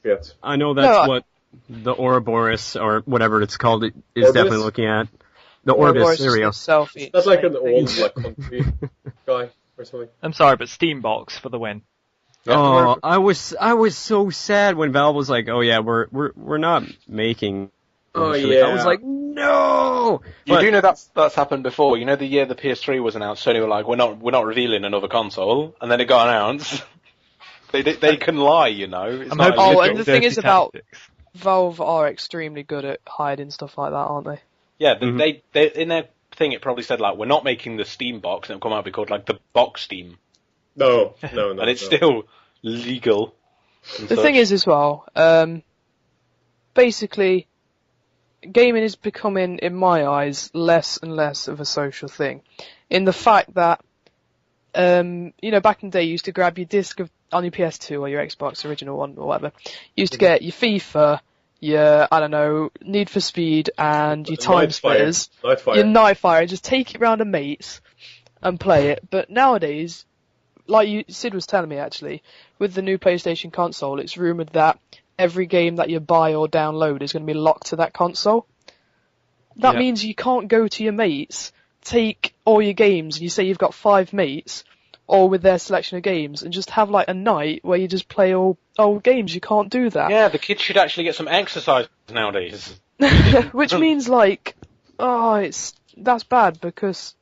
is. I know that's what the Ouroboros, or whatever it's called, is definitely looking at. The Orbis stereo. That's like an old country guy or something. I'm sorry, but Steambox for the win. Oh, I was so sad when Valve was like, "Oh yeah, we're not making." Oh yeah. I was like, "No!" You do know that's happened before. You know, the year the PS3 was announced, Sony were like, "We're not revealing another console," and then it got announced. They can lie, you know. And the thing is about Valve are extremely good at hiding stuff like that, aren't they? Yeah, they in their thing it probably said like, "We're not making the Steam box," and it'll come out and be called like the Box Steam. No. And it's still legal. The thing is as well, basically, gaming is becoming, in my eyes, less and less of a social thing. In the fact that, back in the day, you used to grab your disc on your PS2 or your Xbox original one or whatever. You used to get your FIFA, your, Need for Speed, and your Time Splitters, your Nightfire, and just take it round to mates and play it. But nowadays, like Sid was telling me actually, with the new PlayStation console, it's rumoured that every game that you buy or download is going to be locked to that console. That means you can't go to your mates, take all your games, and you say you've got 5 mates, all with their selection of games, and just have like a night where you just play all old games. You can't do that. Yeah, the kids should actually get some exercise nowadays. Which means that's bad because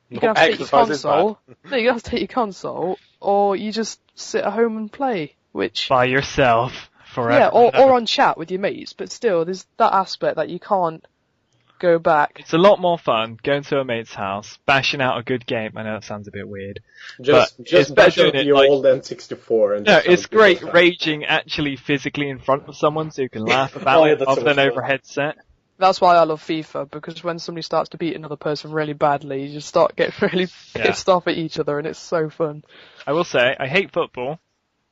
you're going to have to take your console. No, you're going to have to take your console, or you just sit at home and play, which... By yourself, forever. Yeah, or on chat with your mates, but still, there's that aspect that you can't go back. It's a lot more fun going to a mate's house, bashing out a good game. I know that sounds a bit weird. Just bash out the old N64. No, it's great raging actually physically in front of someone so you can laugh about it other than over a headset. That's why I love FIFA, because when somebody starts to beat another person really badly, you just start getting really pissed off at each other, and it's so fun. I will say, I hate football,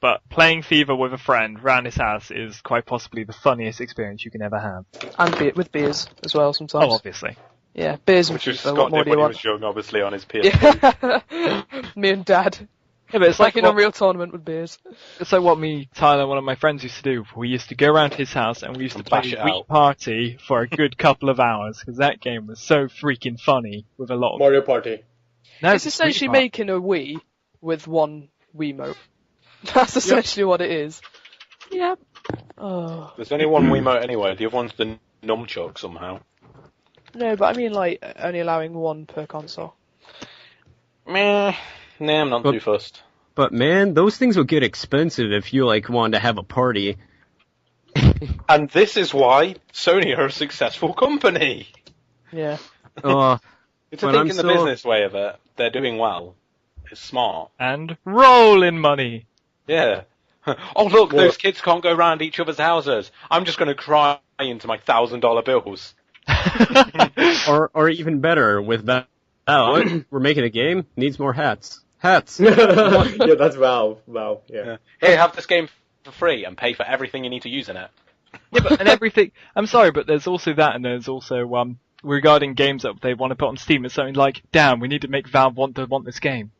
but playing FIFA with a friend round his house is quite possibly the funniest experience you can ever have. And with beers as well sometimes. Oh, obviously. Yeah, beers and FIFA. Which is Scott what more did when he was young, obviously, on his PS2. Yeah. Me and Dad. Yeah, but it's like in a real tournament with beers. It's like what Tyler, one of my friends used to do. We used to go around his house and we used to play Wii Party for a good couple of hours, because that game was so freaking funny with a lot of... Mario Party. No, it's essentially making a Wii with one Wiimote. That's essentially what it is. Yep. Oh. There's only one Wiimote anyway, the other one's the nunchuck somehow. No, but I mean only allowing one per console. Meh. Nah, I'm not too fussed. But man, those things would get expensive if you wanted to have a party. And this is why Sony are a successful company. Yeah. It's a thing in the business way of it. They're doing well. It's smart. And rolling money. Yeah. Oh look, those kids can't go round each other's houses. I'm just going to cry into my $1,000 bills. or even better, with that. We're making a game. Needs more hats. Hats. Yeah, that's Valve. Yeah. Hey, have this game for free and pay for everything you need to use in it. Yeah, and everything. I'm sorry, but there's also that, and there's also regarding games that they want to put on Steam. It's something like, damn, we need to make Valve want this game.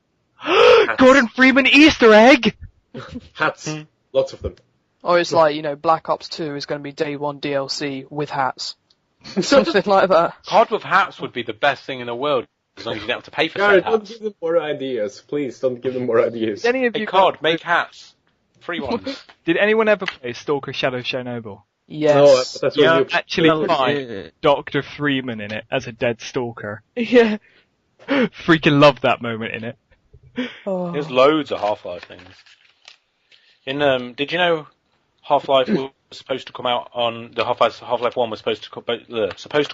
Gordon Freeman Easter egg. Hats. Lots of them. Or it's like Black Ops 2 is going to be day 1 DLC with hats. Something like that. COD with hats would be the best thing in the world. As long as you don't have to pay for hats. Don't give them more ideas. Please, don't give them more ideas. Any of you COD, make hats. Free ones. Did anyone ever play Stalker Shadow Chernobyl? Yes. No, that's you actually find Dr. Freeman in it as a dead stalker. Yeah. Freaking love that moment in it. Oh. There's loads of Half-Life things. Did you know Half-Life was supposed to come out on Half-Life 1 was supposed to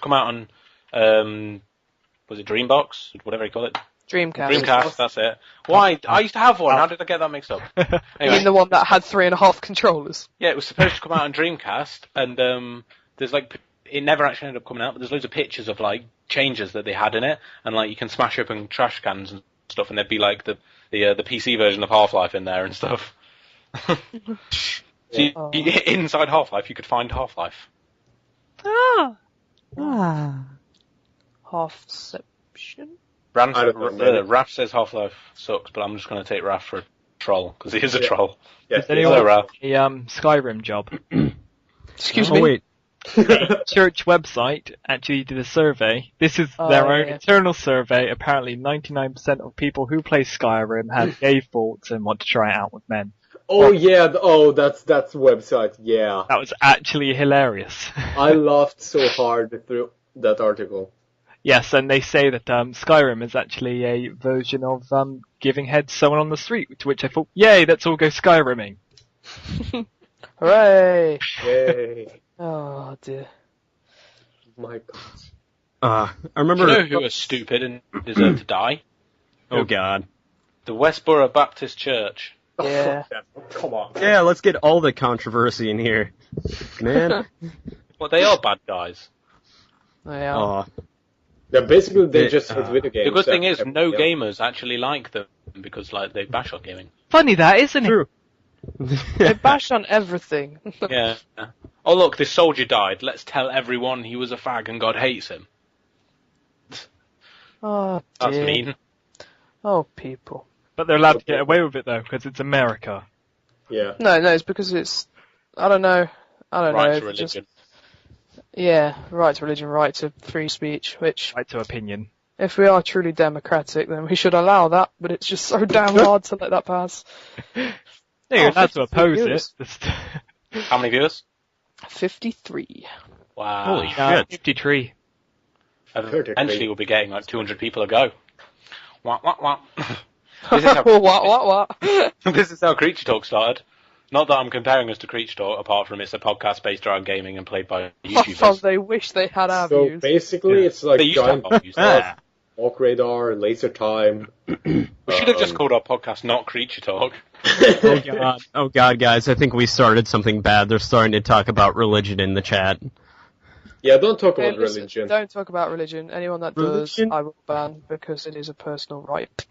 come out on was it Dreambox? Whatever you call it. Dreamcast, that's it. Why? I used to have one. How did I get that mixed up? Anyway. You mean the one that had 3.5 controllers? Yeah, it was supposed to come out on Dreamcast, and there's it never actually ended up coming out, but there's loads of pictures of like changes that they had in it, and like you can smash open trash cans and stuff, and there'd be like the PC version of Half-Life in there and stuff. So inside Half-Life, you could find Half-Life. Half-ception? Raph says Half-Life sucks, but I'm just going to take Raph for a troll, because he is a troll. Yes, Anyone Raph. a Skyrim job? Excuse me? Oh wait. Church website actually did a survey. This is their own internal survey. Apparently 99% of people who play Skyrim have gay thoughts and want to try it out with men. Oh yeah, that's the website, yeah. That was actually hilarious. I laughed so hard through that article. Yes, and they say that Skyrim is actually a version of giving head to someone on the street, to which I thought, yay, let's all go Skyrimming. Hooray! Yay. Oh dear. My God. I remember. Do you know who are stupid and deserve to die? Oh God. The Westboro Baptist Church. Yeah. Come on. Yeah, let's get all the controversy in here, man. Well, they are bad guys. Yeah. Oh, Yeah, basically they just hate video games. The good thing is, so- no yeah. gamers actually like them because like they bash on gaming. Funny that, isn't it? true. They bash on everything. Yeah. Oh look, this soldier died. Let's tell everyone he was a fag and God hates him. Oh That's dear. mean. Oh people. But they're allowed to get away with it though, because it's America. Yeah. No, it's because it's. I don't know. Right know. to religion. Yeah, right to religion, right to free speech. Which, Right to opinion. if we are truly democratic, then we should allow that. But it's just so damn hard to let that pass. Yeah, you're allowed to 53 oppose viewers. it. Just How many viewers? 53. Wow. Holy shit. 53. Eventually we'll be getting like 200 people a go. Wah, wah, wah. This is how what? this is how Creature Talk started. Not that I'm comparing us to Creature Talk, apart from it's a podcast based around gaming and played by Oh, YouTubers. they wish they had our So views. basically it's like They used to giant have views. Ah. Walk Radar, Laser Time. We should have just called our podcast not Creature Talk. Oh God, guys! I think we started something bad. They're starting to talk about religion in the chat. Yeah, don't talk Hey, about listen, religion. don't talk about religion. Anyone that Religion? does, I will ban because it is a personal right.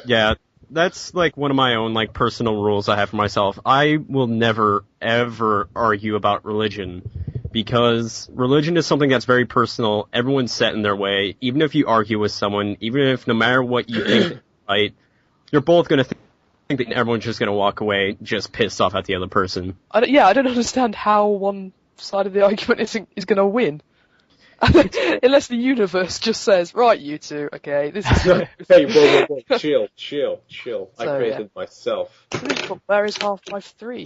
Yeah, that's like one of my own like personal rules I have for myself. I will never ever argue about religion because religion is something that's very personal. Everyone's set in their way. Even if you argue with someone, even if no matter what you think is right, you're both going to think that everyone's just going to walk away just pissed off at the other person. I don't understand how one side of the argument is going to win. Unless the universe just says, right, you two, okay, this is Hey, whoa, chill. I So, created myself. There is Half-Life 3.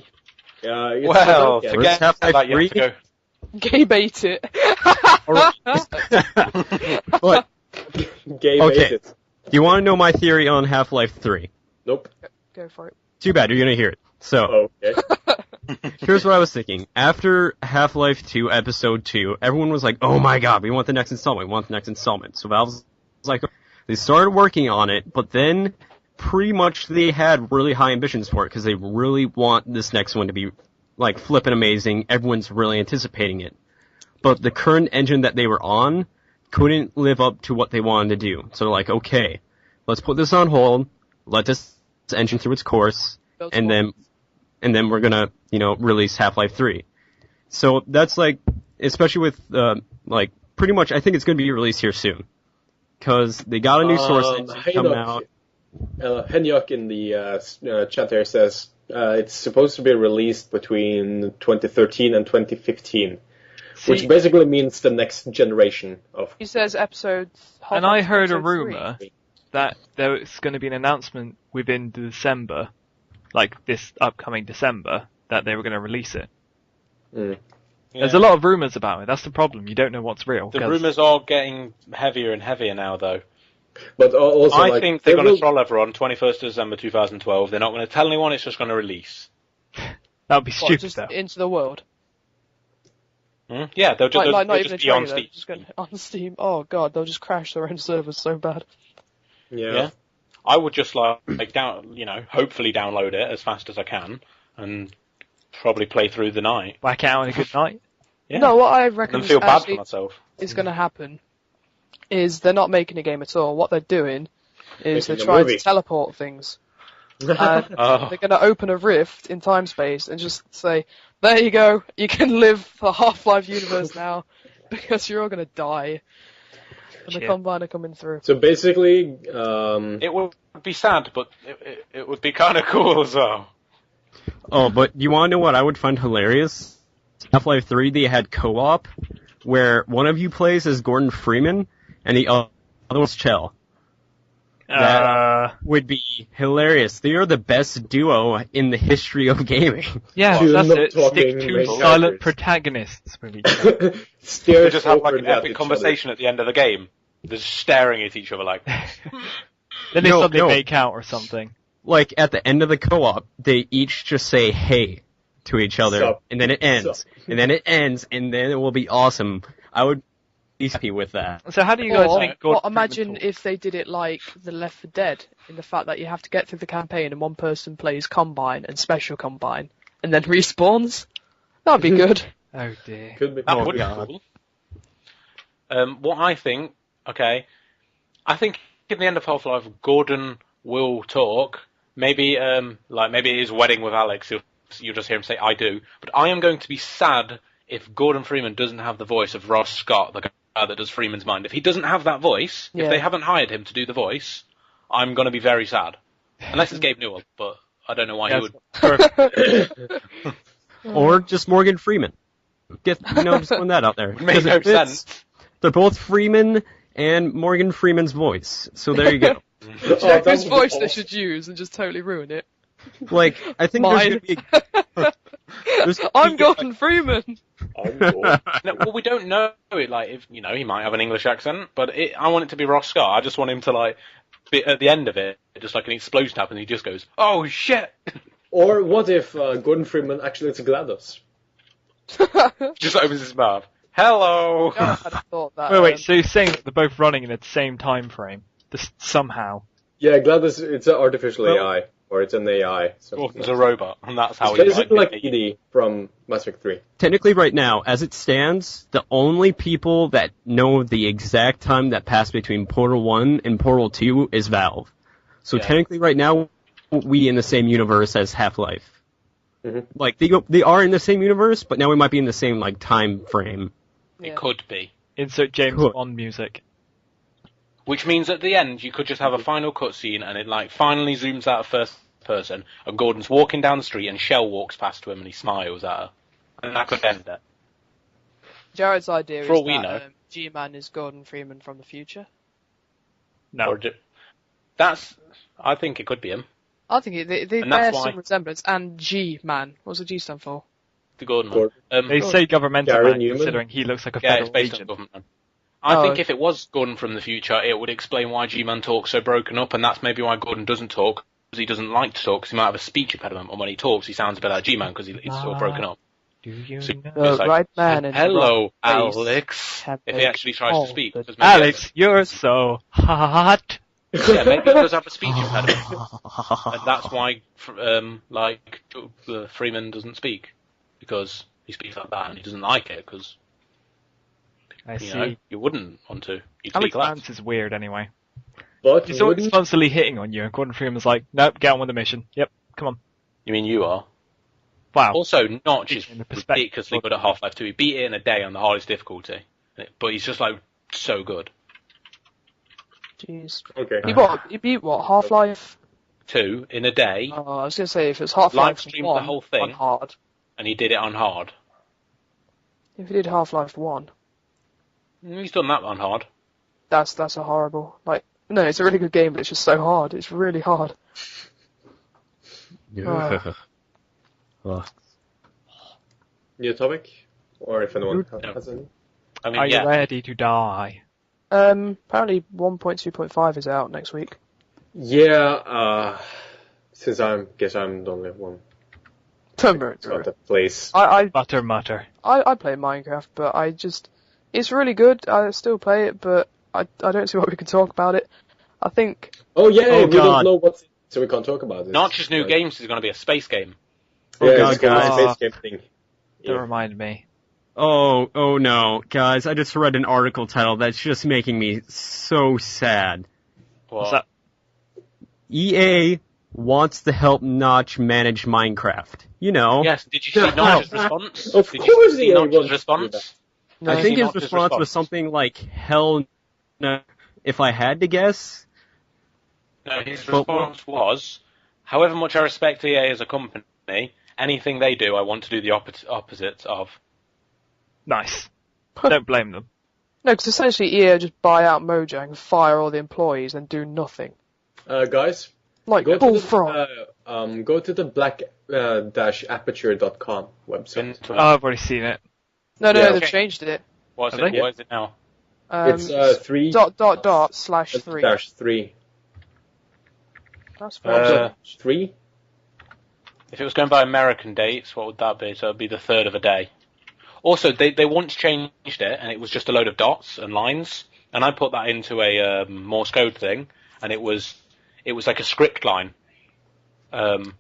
It's Well, yeah. forget Half-Life that, you have 3? to go. Gay bait it. But Gay Okay. baited. you want to know my theory on Half-Life 3? Nope. Go for it. Too bad, you're going to hear it. So, Okay. here's what I was thinking. After Half-Life 2 Episode 2, everyone was like, oh my god, we want the next installment. So Valve's like, they started working on it, but then pretty much they had really high ambitions for it, because they really want this next one to be, like, flippin' amazing. Everyone's really anticipating it. But the current engine that they were on couldn't live up to what they wanted to do. So they're like, okay, let's put this on hold, let this engine through its course, and then we're gonna, release Half-Life 3. So that's like, especially with, pretty much, I think it's gonna be released here soon. Cause they got a new source engine coming out. Henyok in the chat there says it's supposed to be released between 2013 and 2015, which basically means the next generation of. He says episodes. And I heard a episode 3. rumour that there's going to be an announcement within December, like this upcoming December, that they were going to release it. Mm. There's a lot of rumours about it. That's the problem. You don't know what's real. The 'cause- rumours are getting heavier and heavier now, though. But also, I like, think they're they going to will- troll everyone 21st of December 2012. They're not going to tell anyone, it's just going to release. That would be What, stupid, just though. into the world. Yeah, they'll just, Like they'll not just even a be on trailer. Steam. Just going on Steam. Oh god, they'll just crash their own servers so bad. Yeah. I would just hopefully download it as fast as I can and probably play through the night. Whack out on a good night. Yeah. No, what I reckon And feel bad for actually myself. is going to happen is they're not making a game at all. What they're doing is they're Making a trying movie. to teleport things. And Oh. they're going to open a rift in time space and just say, there you go, you can live the Half-Life universe now, because you're all going to die. And the Shit. Combine are coming through. So basically, It would be sad, but it would be kind of cool as well. Oh, but you want to know what I would find hilarious? Half-Life 3, they had co-op, where one of you plays as Gordon Freeman, and the other was Chell. That would be hilarious. They are the best duo in the history of gaming. Yeah, Two that's not it. talking Stick main to characters. silent protagonists with each other. They stares just have like awkwardly an at epic each conversation at the end of the game. They're just staring at each other like, Then they No, suddenly no. make out or something. Like, at the end of the co-op, they each just say, hey, to each other, Sup. and then it ends, Sup. and then it ends, and then it will be awesome. I would be happy with that. So how do you guys Or, think Gordon imagine Freeman if they did it like the Left 4 Dead, in the fact that you have to get through the campaign and one person plays Combine and Special Combine, and then respawns? That'd be good. talks? Oh dear. Could be. that Oh, would be God. cool. What I think, okay, I think in the end of Half-Life, Gordon will talk. Maybe, maybe at his wedding with Alex, you'll just hear him say, I do. But I am going to be sad if Gordon Freeman doesn't have the voice of Ross Scott, the guy that does Freeman's Mind. If he doesn't have that voice, Yeah. if they haven't hired him to do the voice, I'm going to be very sad. Unless it's Gabe Newell, but I don't know why he would. Or just Morgan Freeman. Just throwing that out there. It made 'Cause no it fits. sense. They're both Freeman and Morgan Freeman's voice. So there you go. Oh, Check that whose would be voice they awesome. should use and just totally ruin it. Like, I think there's Mine. gonna be there's gonna I'm be- Gordon Freeman! Oh, cool. No, well, we don't know it. Like, if he might have an English accent, but I want it to be Ross Scott. I just want him to be at the end of it, just like an explosion happens, and he just goes, "Oh shit!" Or what if Gordon Freeman actually is GLaDOS? Just opens his mouth. Hello. I had a thought that. Wait, so you're saying that they're both running in the same time frame? Just somehow. Yeah, GLaDOS, it's an artificial Well- AI. Or it's an AI. Gordon's a robot, and that's how It's he basically like ED from Mass Effect 3. Technically, right now, as it stands, the only people that know the exact time that passed between Portal 1 and Portal 2 is Valve. So Yeah. technically, right now, we in the same universe as Half-Life. Mhm. Like, they are in the same universe, but now we might be in the same, time frame. It could be. Insert James Cool. Bond music. Which means at the end, you could just have a final cutscene, and it finally zooms out of first person, and Gordon's walking down the street, and Shell walks past him, and he smiles at her. And that could end it. Jared's idea For is all we that know. G-Man is Gordon Freeman from the future. No. Or I think it could be him. I think they And bear that's why- some resemblance. And G-Man. What's the G stand for? The Gordon one. Gordon. They say governmental Gary man, Newman? considering he looks like a Yeah, it's federal based on agent. government. Man. I Oh. think if it was Gordon from the future, it would explain why G-Man talks so broken up, and that's maybe why Gordon doesn't talk, because he doesn't like to talk, because he might have a speech impediment, and when he talks, he sounds a bit like G-Man, because he's sort of broken up. Do you So- know? The It's like, right man and Hello, the right place Alex. have If he made actually tries all to speak. the- because maybe Alex, you're so hot. Yeah, maybe he does have a speech impediment, and that's why, Freeman doesn't speak, because he speaks like that, and he doesn't like it, because, I see. you wouldn't want to. You'd Alex speak loud. Vance is weird anyway. But He's always wouldn't... constantly hitting on you, and Gordon Freeman's like, nope, get on with the mission. Yep, come on. You mean you are? Wow. Also, Notch is In the perspective. ridiculously good at Half-Life 2. He beat it in a day on the hardest difficulty. But he's just, so good. Jeez. Okay. He beat what? Half-Life? 2 in a day, I was gonna say, if it's Half-Life Live-streamed 1 the whole thing. on hard. and he did it on hard. If he did Half-Life 1, He's done that on hard. that's a horrible, no, it's a really good game, but it's just so hard. It's really hard. New topic? Or if anyone No. has any? I mean, Are yeah. you ready to die? Apparently 1.2.5 is out next week. Yeah, since guess I'm the only one Don't worry. about that place. I Butter mutter. play Minecraft, but it's really good. I still play it, but I don't see why we can talk about it. I think Oh yeah, Oh, we don't God. know what's in it, so we can't talk about it. Notch's new games is going to be a space game. Oh, Yeah, God, it's gonna be a guys. space game thing. Don't Yeah. remind me. Oh no, guys, I just read an article title that's just making me so sad. What's that? EA wants to help Notch manage Minecraft. You know. Yes, did you see Notch's response? Of Did course you see EA Notch's wants to do response? No, I Did think you his see Notch's response was something like, hell no, if I had to guess. No, his response was, however much I respect EA as a company, anything they do I want to do the opposite of. Nice. Don't blame them. No, because essentially EA just buy out Mojang, fire all the employees, and do nothing. Guys, Like go bullfrog. go to the black-aperture.com website. Oh, I've already seen it. No, yeah, they've okay. changed it. What is Have it? they? What is it now? It's 3 /3. dash 3. That's fine. 3? If it was going by American dates, what would that be? So it would be the third of a day. Also, they once changed it, and it was just a load of dots and lines, and I put that into a Morse code thing, and it was like a script line. And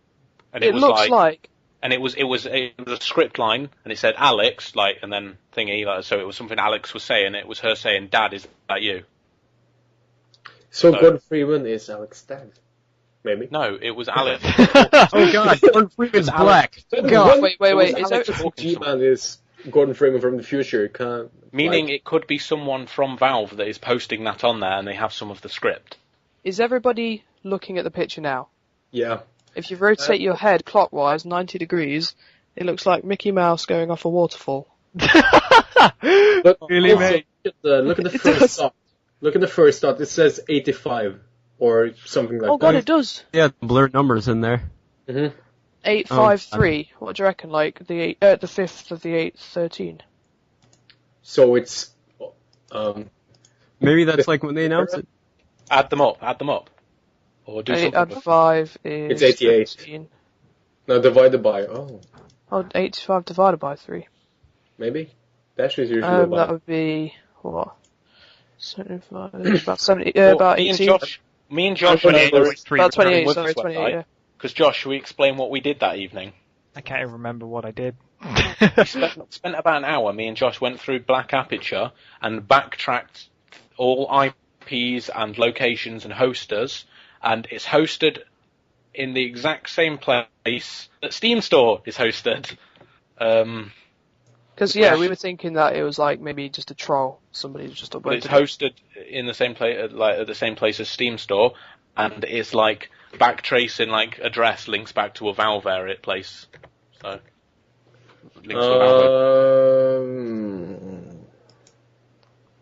it was looks like. And it was a script line, and it said Alex, like, and then thingy, like, so it was something Alex was saying. It was her saying, "Dad, is that you?" So Gordon Freeman is Alex Dad. Maybe. No, it was Alex. Oh god, Gordon Freeman's black. God, wait. Is Is G-Man is Gordon Freeman from the future. Meaning it could be someone from Valve that is posting that on there, and they have some of the script. Is everybody looking at the picture now? Yeah. If you rotate your head clockwise 90 degrees, it looks like Mickey Mouse going off a waterfall. But Really, also, mate? look at the It first does. dot. Look at the first dot. It says 85 or something like Oh that. god, it does. Yeah, blurred numbers in there. hmm 853. What do you reckon? Like the 5th of the 8th, 13. So it's Maybe that's like when they announced it. Add them up. Or do 8 something add with 5 is It's 88. 13. now divided by 85 divided by 3. maybe dash is usually That about. would be what? 75. About 70. Well, About me 18. and Josh I'm went gonna through About 28. with Sorry, this 28. website. Yeah. Because Josh, should we explain what we did that evening? I can't even remember what I did. We spent about an hour. Me and Josh went through Black Aperture and backtracked all IPs and locations and hosters, and it's hosted in the exact same place that Steam Store is hosted. Because we were thinking that it was like maybe just a troll. Somebody just But uploaded it's it. hosted in the same place, like at the same place as Steam Store, and it's like backtracing like address links back to a Valve area place. So links to a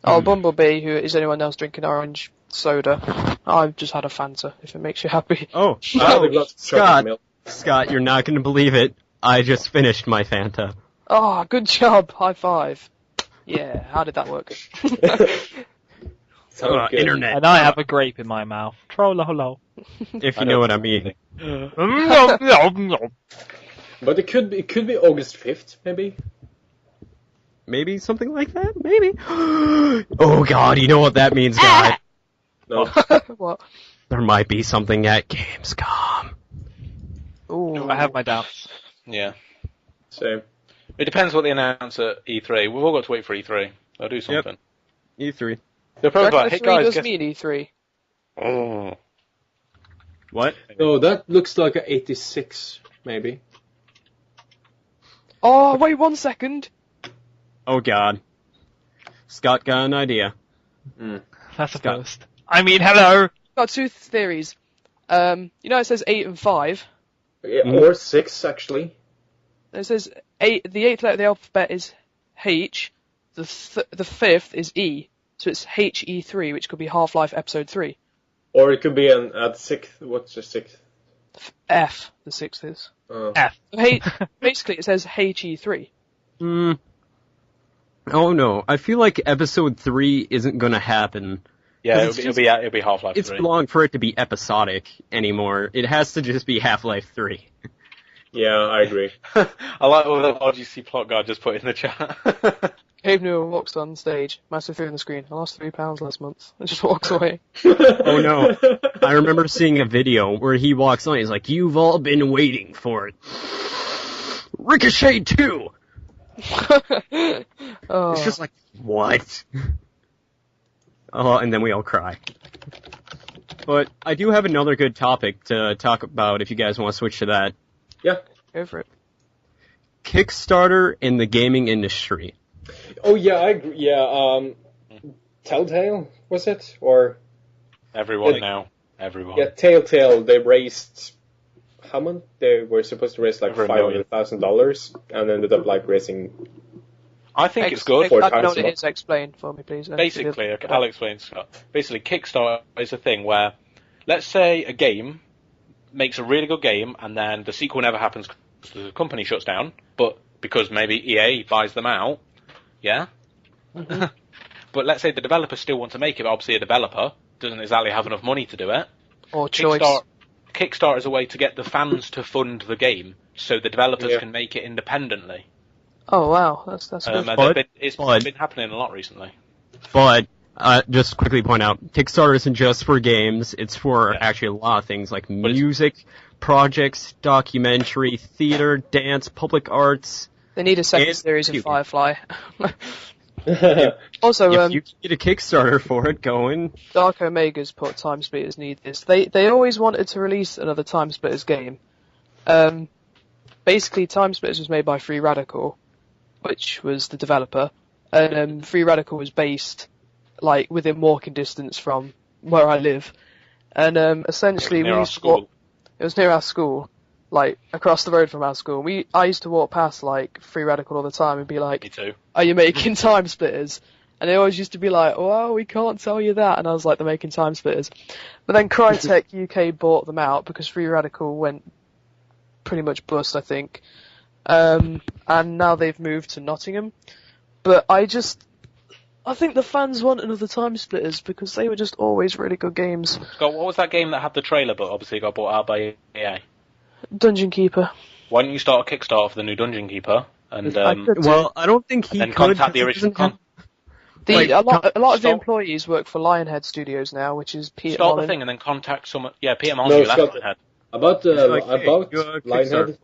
Valve. Bumblebee, who is anyone else drinking orange soda? I've just had a Fanta, if it makes you happy. Oh, Scott, you're not going to believe it. I just finished my Fanta. Oh, good job. High five. Yeah, how did that work? Internet. And I have a grape in my mouth. Troll-a-holo. If you know what I mean. But it could be August 5th, maybe. Maybe something like that? Maybe. Oh god, you know what that means, guys. No. What? There might be something at Gamescom. Ooh. I have my doubts. Yeah. Same. It depends what they announce at E3. We've all got to wait for E3. They'll do something. E3. They're Do you probably reckon like, the hey 3 guys, does guess... mean E3? Oh. What? No, that looks like a 86, maybe. Oh, wait 1 second. Oh god. Scott got an idea. That's a first. I mean, hello! Got two theories. You know it says 8 and 5. Yeah, or 6, actually. It says 8. The 8th letter of the alphabet is H. The 5th is E. So it's HE3, which could be Half-Life Episode 3. Or it could be at 6th. What's the 6th? F, the 6th is. F. Basically, it says HE3. Oh no, I feel like episode 3 isn't gonna happen. Yeah, It's it'll be Half-Life 3. It's long for it to be episodic anymore. It has to just be Half-Life 3. Yeah, I agree. I like what the RGC plot guy just put in the chat. Cave Newell walks on stage, massive fear on the screen. I lost 3 pounds last month. And just walks away. Oh no. I remember seeing a video where he walks on, he's like, "You've all been waiting for it. Ricochet 2! Oh. It's just like, what? Oh, and then we all cry. But I do have another good topic to talk about if you guys want to switch to that. Yeah. Go for it. Kickstarter in the gaming industry. Oh yeah, I agree. Yeah, Telltale, was it? Or Everyone now. Everyone. yeah, Telltale. They raised how much? They were supposed to raise like Over $1 million. $500,000, and ended up like raising. I think it's good. Four I don't know times what a it is. Explain for me, please. Basically, okay, I'll explain, Scott. Basically, Kickstarter is a thing where, let's say a game makes a really good game, and then the sequel never happens because the company shuts down, but because maybe EA buys them out, yeah? Mm-hmm. But let's say the developer still want to make it, but obviously a developer doesn't exactly have enough money to do it. Or choice. Kickstarter is a way to get the fans to fund the game, so the developers can make it independently. Oh wow, that's good. And it's been happening a lot recently. But, just quickly point out, Kickstarter isn't just for games, it's for actually a lot of things like music, projects, documentary, theater, dance, public arts. They need a second series of Firefly. Also, if you get a Kickstarter for it going. Dark Omega's put Time Splitters need this. They always wanted to release another Time Splitters game. Basically, Time Splitters was made by Free Radical, which was the developer, and Free Radical was based like within walking distance from where I live, and essentially it was near our school, like across the road from our school. I used to walk past like Free Radical all the time and be like, Me too. "Are you making Time Splitters?" And they always used to be like, "Well, we can't tell you that," and I was like, "They're making Time Splitters." But then Crytek UK bought them out because Free Radical went pretty much bust, I think. And now they've moved to Nottingham. But I think the fans want another Time Splitters because they were just always really good games. Scott, what was that game that had the trailer but obviously got bought out by EA? Dungeon Keeper. Why don't you start a Kickstarter for the new Dungeon Keeper? And I don't think he then could. contact the original. A lot of the employees work for Lionhead Studios now, which is Peter Start Molyneux. the thing and then contact someone. Yeah, Peter Molyneux left Lionhead. About Lionhead. Lionhead.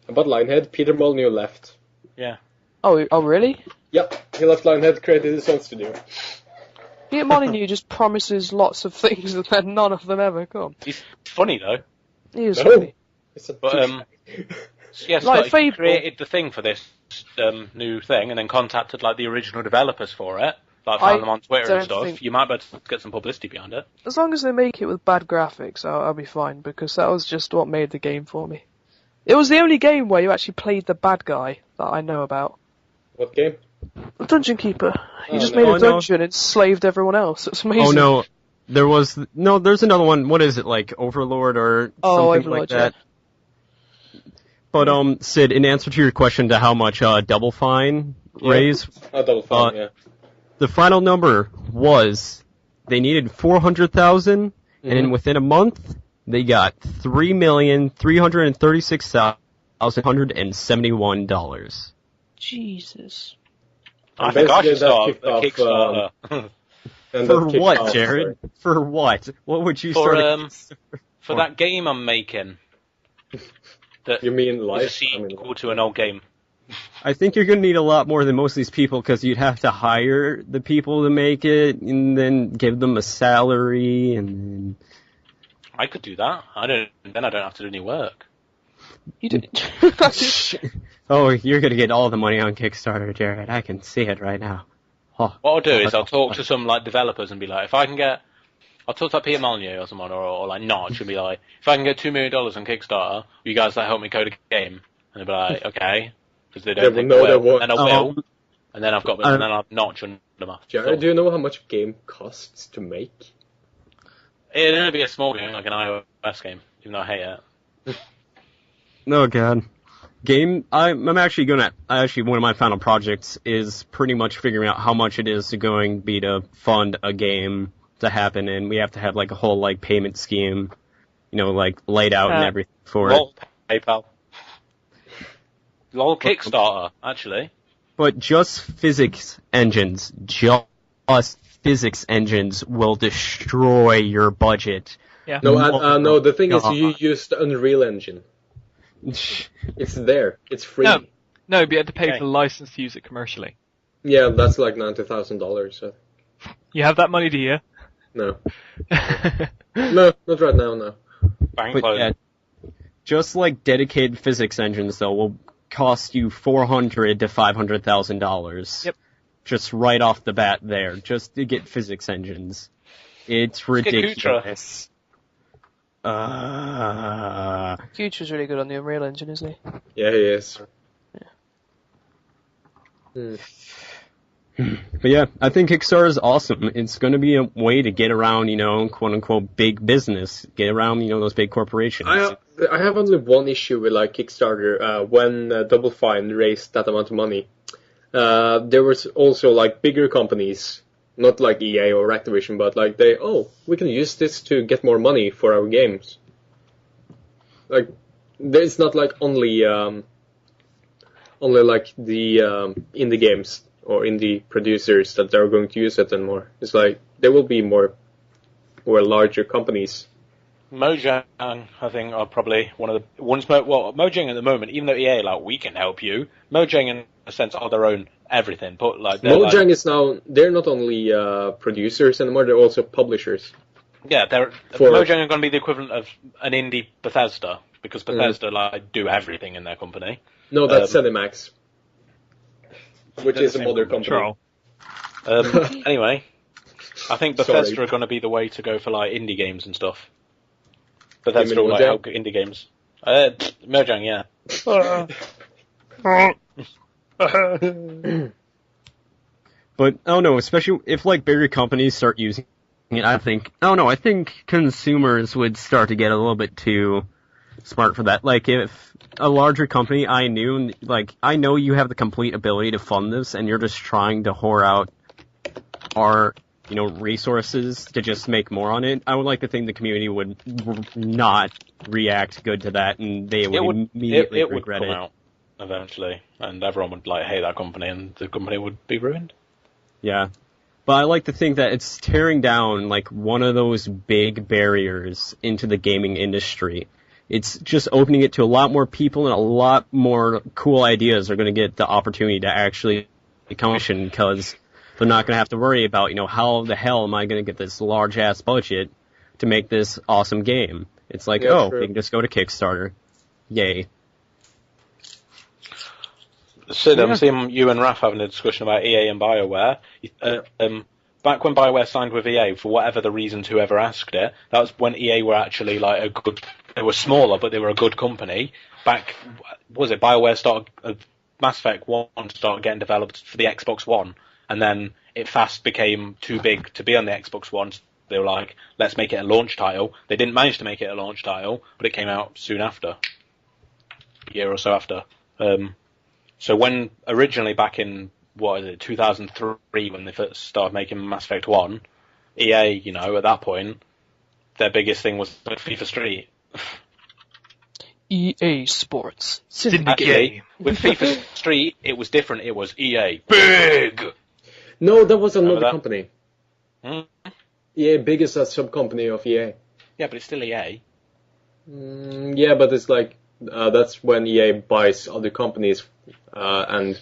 About Lionhead, Peter Molyneux left. Yeah. Oh, really? Yep, he left Lionhead, created his own studio. Peter Molyneux just promises lots of things and then none of them ever come. He's funny though. He is funny. But yes, Like he Fable. created the thing for this new thing, and then contacted like the original developers for it. Like found them on Twitter and stuff. You might be able to get some publicity behind it. As long as they make it with bad graphics, I'll be fine, because that was just what made the game for me. It was the only game where you actually played the bad guy that I know about. What game? The Dungeon Keeper. You just no. made a dungeon and enslaved everyone else. It's amazing. Oh no, there's another one. What is it, like Overlord or something Overlord, like that? But Sid, in answer to your question to how much Double Fine raised, Double Fine, yeah. The final number was they needed 400,000, and within a month they got $3,336,171. Jesus. I think I should start a Kickstarter. For what, Jared? For what? What would you start? For that game I'm making. That you mean is life? a sequel to an old game. I think you're going to need a lot more than most of these people because you'd have to hire the people to make it and then give them a salary and then... I could do that. Then I don't have to do any work. You did. Oh, you're going to get all the money on Kickstarter, Jared. I can see it right now. Oh. What I'll do is I'll talk to some like developers and be like, if I can get... I'll talk to like, Peter Molyneux or someone, or like Notch, and be like, if I can get $2 million on Kickstarter, will you guys help me code a game? And they'll be like, okay. Because they don't think they will. And then I will. And then and then I'll Notch under my Jared, do you know how much a game costs to make? It'll only be a small game, like an iOS game, even though I hate it. Oh god. I'm actually one of my final projects is pretty much figuring out how much it is going to be to fund a game to happen, and we have to have like a whole like payment scheme, like laid out and everything for it. PayPal. Lol, Kickstarter, actually. But just physics engines will destroy your budget. Yeah. No, the thing is you used Unreal Engine. It's there. It's free. No, but you had to pay Okay. for the license to use it commercially. Yeah, that's like $90,000. So. You have that money, do you? No. No, not right now, no. Bank But closing. yeah, just like dedicated physics engines, though, will cost you $400,000 to $500,000. Yep. Just right off the bat there, just to get physics engines. It's get Kutra. ridiculous. Future's really good on the Unreal Engine, isn't he? Yeah, he is. But yeah, I think Kickstarter is awesome. It's going to be a way to get around, quote unquote, big business. Get around, those big corporations. I have only one issue with like Kickstarter. When Double Fine raised that amount of money, there was also like bigger companies, not like EA or Activision, but like we can use this to get more money for our games. Like, it's not like only like the indie games or indie producers that are going to use it anymore. It's like there will be more larger companies. Mojang, I think, are probably one of the ones. Well, Mojang at the moment, even though EA we can help you, Mojang in a sense are their own everything. But like Mojang is now, they're not only producers anymore, they're also publishers. Yeah, Mojang are going to be the equivalent of an indie Bethesda, because Bethesda do everything in their company. No, that's ZeniMax, which is a mother company. Anyway, I think Bethesda are going to be the way to go for like indie games and stuff. Bethesda will help indie games. Mojang, yeah. But I don't know, especially if like bigger companies start using it, I think consumers would start to get a little bit too smart for that. Like if a larger company I know you have the complete ability to fund this and you're just trying to whore out our resources to just make more on it, I would like to think the community would not react good to that, and they would immediately regret it. It would come out eventually, and everyone would hate that company, and the company would be ruined. Yeah, but I like to think that it's tearing down one of those big barriers into the gaming industry. It's just opening it to a lot more people, and a lot more cool ideas are going to get the opportunity to actually commission, because they're not going to have to worry about, how the hell am I going to get this large-ass budget to make this awesome game? It's like, true. we can just go to Kickstarter. Yay. Sid, I'm seeing you and Raph having a discussion about EA and BioWare. Back when BioWare signed with EA, for whatever the reasons whoever asked it, that was when EA were actually a good... They were smaller, but they were a good company. BioWare started... Mass Effect 1 started getting developed for the Xbox One, and then it fast became too big to be on the Xbox One. They were like, let's make it a launch title. They didn't manage to make it a launch title, but it came out soon after. A year or so after. So when originally back in, 2003, when they first started making Mass Effect 1, EA, at that point, their biggest thing was FIFA Street. EA Sports. Actually, with FIFA Street, it was different. It was EA Big! No, that was another that? company. Hmm? EA Big is a sub-company of EA. Yeah, but it's still EA. Yeah, but it's that's when EA buys other companies and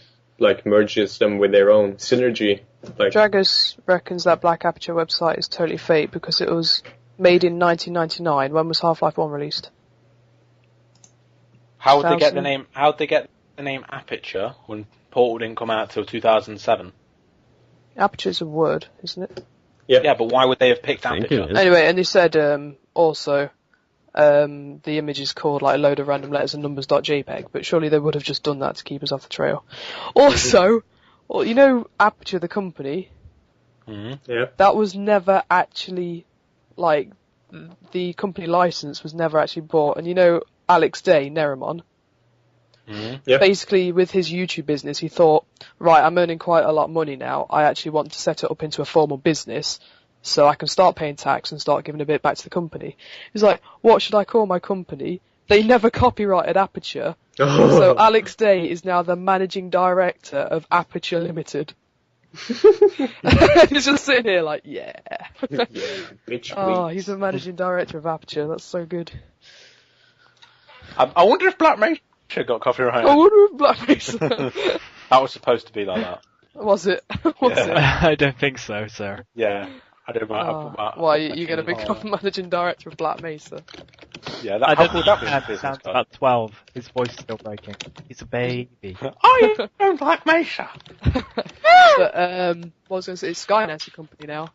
merges them with their own synergy. Dragos reckons that Black Aperture website is totally fake because it was made in 1999. When was Half-Life 1 released? How would they get the name? How'd they get the name Aperture when Portal didn't come out till 2007? Aperture is a word, isn't it? Yeah, but why would they have picked I think Aperture? it is. Anyway, and they said also the image is called a load of random letters and numbers.jpg, but surely they would have just done that to keep us off the trail. Also, Aperture the company, Yeah. that was never actually the company license was never actually bought. And Alex Day, Nerimon, Yeah. basically with his YouTube business, he thought, right, I'm earning quite a lot of money now. I actually want to set it up into a formal business so I can start paying tax and start giving a bit back to the company. He's like, what should I call my company? They never copyrighted Aperture. So Alex Day is now the managing director of Aperture Limited. He's just sitting here yeah. Yeah, bitch, Oh, please. he's the managing director of Aperture. That's so good. I wonder if Black Mesa got copyright. I wonder if Black Mesa. That was supposed to be like that. Was it? Was it? I don't think so, sir. Yeah. I don't know. Why, you're going to become managing director of Black Mesa? Yeah, I how don't could that be? think sounds about 12. His voice is still breaking. He's a baby. I am Black Mesa. But, what was I going to say? It's Skynet's a company now.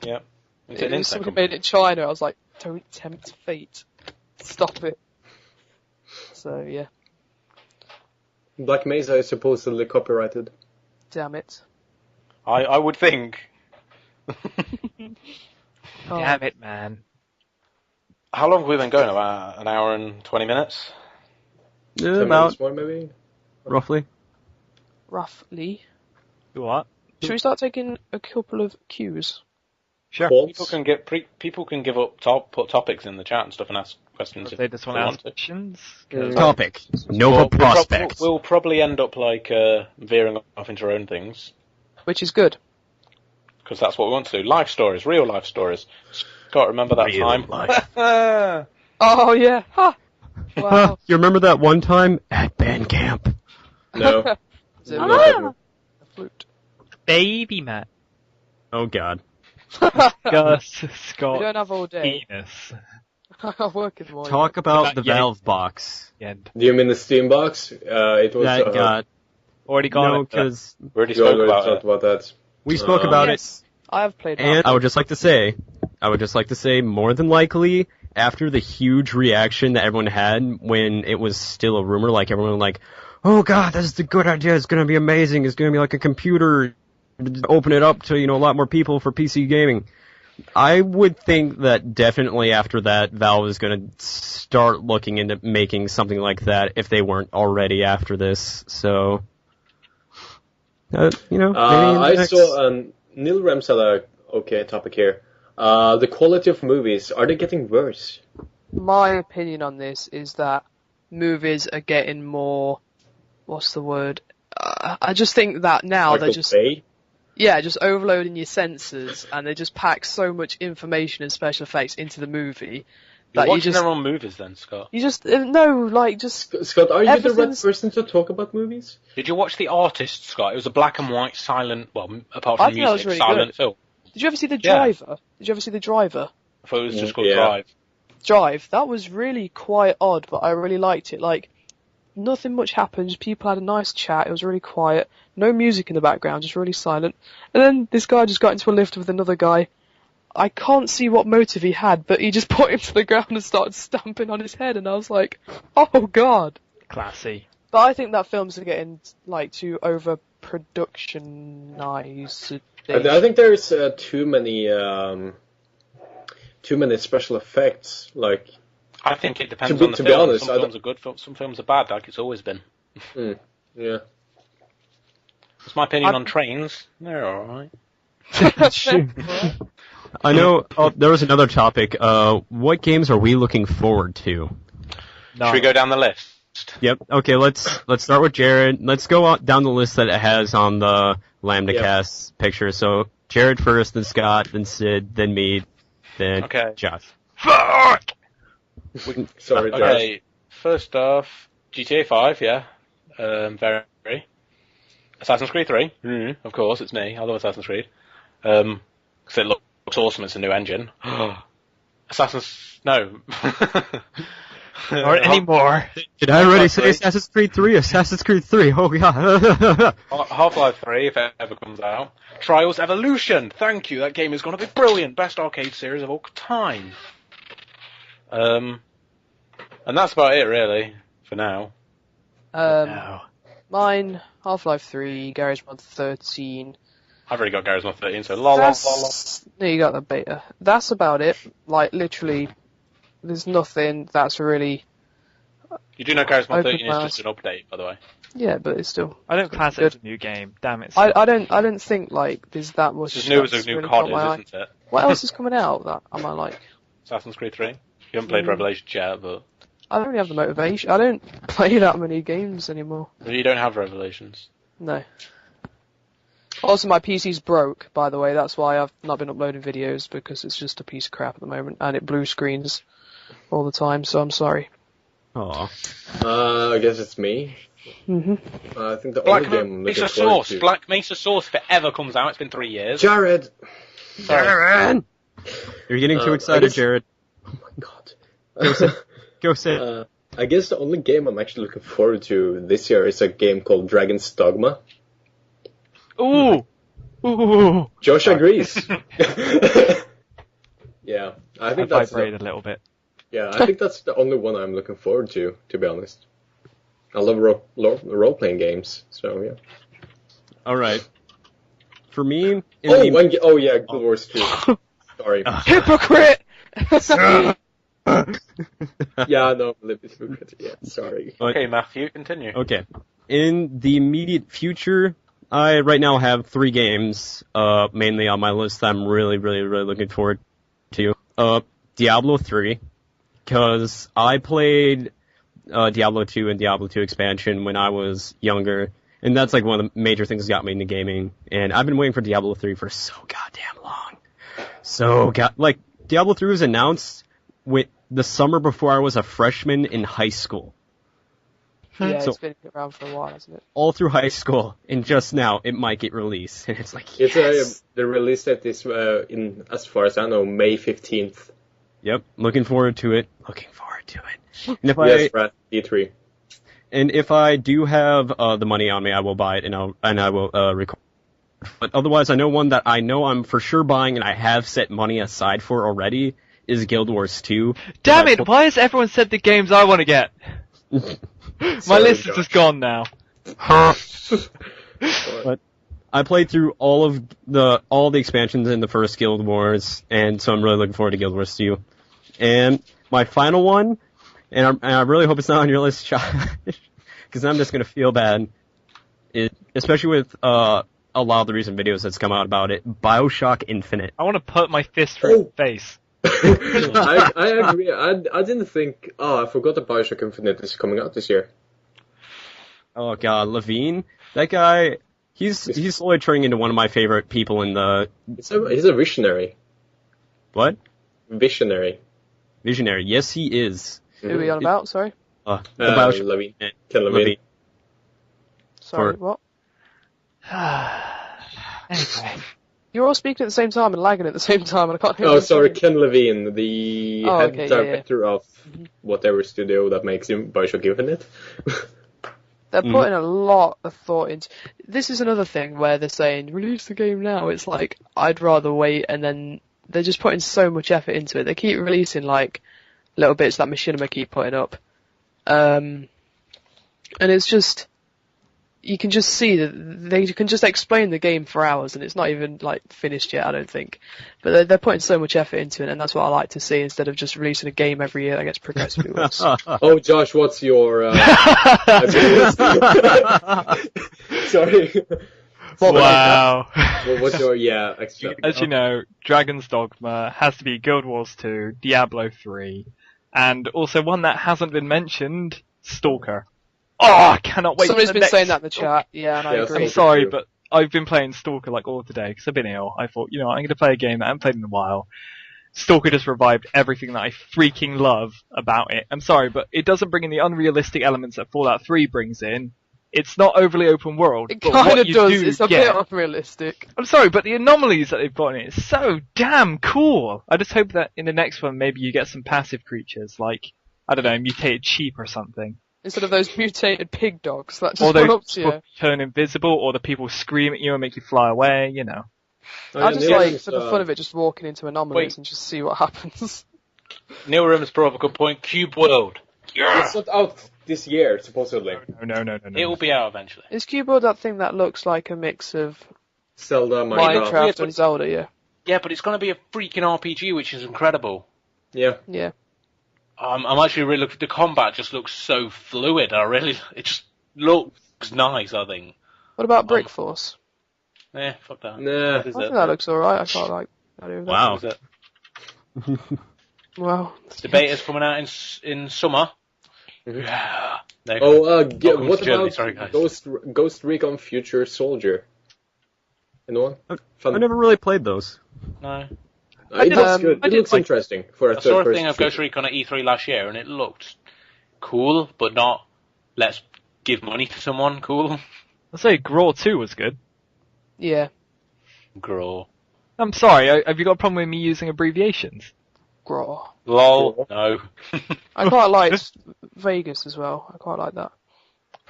Yeah. It was something made in China. I was like, don't tempt fate. Stop it. So, yeah. Black Mesa is supposedly copyrighted. Damn it. I would think. Damn it, man. How long have we been going? About an hour and 20 minutes? Yeah, 10 about minutes more, maybe? roughly. Roughly. What? Should we start taking a couple of cues? Sure. People can give up put topics in the chat and stuff and ask questions. If they just want to ask to. questions. Topic. Nova prospects. We'll probably end up veering off into our own things. Which is good. Because that's what we want to do. Life stories, real life stories. Scott, remember that Real time? life. Oh, yeah. Ha! Wow. You remember that one time at band camp? No. Is it No, a no. flute? Baby, man. Oh god. Gus, We Scott, don't have all day. penis. I'm working more. Talk about the Yeah. Valve box. The end. Do you mean the Steam box? It was... That got... Already gone. No, because We already we spoke already about talked it. about that. we spoke about it. Yes, I have played And that. I would just like to say, more than likely, after the huge reaction that everyone had when it was still a rumor, like everyone was like, oh god, this is a good idea, it's gonna be amazing, it's gonna be like a computer, open it up to, a lot more people for PC gaming. I would think that definitely after that, Valve is gonna start looking into making something like that if they weren't already after this, so... maybe in the I next- saw Neil Rems had a okay topic here. The quality of movies, are they getting worse? My opinion on this is that movies are getting more... What's the word? I just think that now they're just... Bay? Yeah, just overloading your senses, and they just pack so much information and special effects into the movie You're that watching their own movies then, Scott. you just no, like just Scott, are you the right Everything's- person to talk about movies? Did you watch The Artist, Scott? It was a black and white silent, well, apart I from think that was music, really silent good. film. Did you ever see The Yeah. Driver? Did you ever see The Driver? I thought it was just called Yeah. Drive. Drive. That was really quite odd, but I really liked it. Like, nothing much happened. People had a nice chat. It was really quiet. No music in the background, just really silent. And then this guy just got into a lift with another guy. I can't see what motive he had, but he just put him to the ground and started stamping on his head, and I was like, oh god. Classy. But I think that films are getting, like, too over-productionized. I think there's too many special effects. Like, I think it depends To be- on the to be film. honest, Some I films are good, some films are bad, like it's always been. yeah. That's my opinion on trains. They're alright. I know, there was another topic, what games are we looking forward to? No. Should we go down the list? Yep. Okay. Let's start with Jared. Let's go on, down the list that it has on the Lambda Yep. cast picture. So Jared first, then Scott, then Sid, then me, then Okay. Josh. Fuck! Sorry, Josh. Okay, first off, GTA 5, yeah. Very. Assassin's Creed 3, of course, it's me. I love Assassin's Creed. Because it looks awesome, it's a new engine. No. Or anymore. Did I already say 3. Assassin's Creed 3? Assassin's Creed 3. Oh god. Half-Life 3, if it ever comes out. Trials Evolution, thank you, that game is going to be brilliant. Best arcade series of all time. And that's about it, really, for now. No. Mine, Half-Life 3, Garry's Mod 13. I've already got Garry's Mod 13, so la. No, you got the beta. That's about it. Like, literally, there's nothing that's really... You do know Garry's Mod Open 13 is class. just an update, by the way. Yeah, but it's still... I don't class it good. as a new game. Damn it. I don't think, like, there's that much... It's as new as that's a new really COD caught my eye. is, isn't it? What else is coming out that am I like... Assassin's Creed 3. You haven't played Revelations yet, but... I don't really have the motivation. I don't play that many games anymore. You don't have Revelations. No. Also, my PC's broke, by the way. That's why I've not been uploading videos, because it's just a piece of crap at the moment, and it blue screens all the time, so I'm sorry. Aw. I guess it's me. Mm-hmm. I think the Black only game I'm looking Mesa forward Source. to... Black Mesa Source, if it ever comes out, it's been 3 years. Jared! Jared! You're getting too excited, Jared. Oh my god. Go sit. I guess the only game I'm actually looking forward to this year is a game called Dragon's Dogma. Ooh! Ooh! Josh agrees. Yeah, I think that's vibrate a little bit. Yeah, I think that's the only one I'm looking forward to be honest. I love role-playing games, so yeah. Alright. For me... yeah, Guild Wars 2. Sorry. Hypocrite! Yeah, no, I'm a little bit hypocrite. Yeah, sorry. Okay, Matthew, continue. Okay. In the immediate future, I right now have 3 games, mainly on my list that I'm really looking forward to. Diablo 3, because I played Diablo 2 and Diablo 2 expansion when I was younger, and that's like one of the major things that got me into gaming, and I've been waiting for Diablo 3 for so goddamn long. Diablo 3 was announced with the summer before I was a freshman in high school. Yeah, So- it's been around for a while, hasn't it? All through high school, and just now it might get released, and it's like, It's yes! the release date is in, as far as I know, May 15th. Yep, looking forward to it. And if Yes, Brad, E3. if I do have the money on me, I will buy it and I will record. But otherwise, I know one that I know I'm for sure buying and I have set money aside for already is Guild Wars 2. Damn it! Why has everyone said the games I want to get? My Sorry, list is Josh. just gone now. But I played through all the expansions in the first Guild Wars, and so I'm really looking forward to Guild Wars 2. And my final one, and I really hope it's not on your list, Josh, because I'm just gonna feel bad. Especially with a lot of the recent videos that's come out about it, BioShock Infinite. I want to put my fist through his face. I agree. I didn't think... I forgot that BioShock Infinite is coming out this year. Oh god, Levine, that guy, he's slowly turning into one of my favorite people in the... He's a visionary. What? Visionary. Visionary. Yes, he is. Who are we on about? Sorry? The BioShock... Levine. Ken Levine. Sorry, For- what? Anyway. You're all speaking at the same time and lagging at the same time, and I can't hear Oh, you. sorry, Ken Levine, the Oh, head okay, yeah, director of whatever studio that makes him BioShock Infinite. They're putting a lot of thought into... This is another thing where they're saying, release the game now. It's like, I'd rather wait, and then they're just putting so much effort into it. They keep releasing, like, little bits that Machinima keep putting up. And it's just... You can just see that they can just explain the game for hours, and it's not even, like, finished yet, I don't think. But they're putting so much effort into it, and that's what I like to see, instead of just releasing a game every year that gets progressively worse. Oh, Josh, what's your... Sorry. Wow. What's your... Yeah, extra. As you know, Dragon's Dogma has to be Guild Wars 2, Diablo 3, and also one that hasn't been mentioned, Stalker. Oh, I cannot wait. Somebody's for the been next saying that in the chat, yeah, and I Yeah, agree. I'm sorry, but I've been playing Stalker like all of the day because I've been ill. I thought, I'm going to play a game that I haven't played in a while. Stalker just revived everything that I freaking love about it. I'm sorry, but it doesn't bring in the unrealistic elements that Fallout 3 brings in. It's not overly open world. It but kind what of you does, do it's a get, bit unrealistic. I'm sorry, but the anomalies that they've got in it is so damn cool. I just hope that in the next one maybe you get some passive creatures like, I don't know, mutated sheep or something. Instead of those mutated pig dogs that just Or run those up to you. turn invisible, or the people scream at you and make you fly away, I just like, for the fun of it, just walking into anomalies and just see what happens. Neil Rimm's brought up a good point. Cube World. It's not out this year, supposedly. No. It will be out eventually. Is Cuboid that thing that looks like a mix of Zelda, Minecraft Yeah, and Zelda, yeah? Yeah, but it's going to be a freaking RPG, which is incredible. Yeah. Yeah. I'm actually really looking. The combat just looks so fluid. It just looks nice. I think. What about Brick Force? Fuck that. Nah. What is I it? think that looks alright, I quite like the idea of that. Wow. What is it? Wow. The beta's coming out in summer. Yeah. There you Oh, Welcome what to Germany, about sorry, guys. Ghost Recon Future Soldier? Anyone? I never really played those. No. It looks good. I It did looks like- interesting for a I saw a third-person thing of shooter. Ghost Recon at E3 last year, and it looked cool, but not let's give money to someone cool. I'd say Graw 2 was good. Yeah. Grow. I'm sorry, have you got a problem with me using abbreviations? Graw. Lol. No. I quite liked Vegas as well. I quite like that.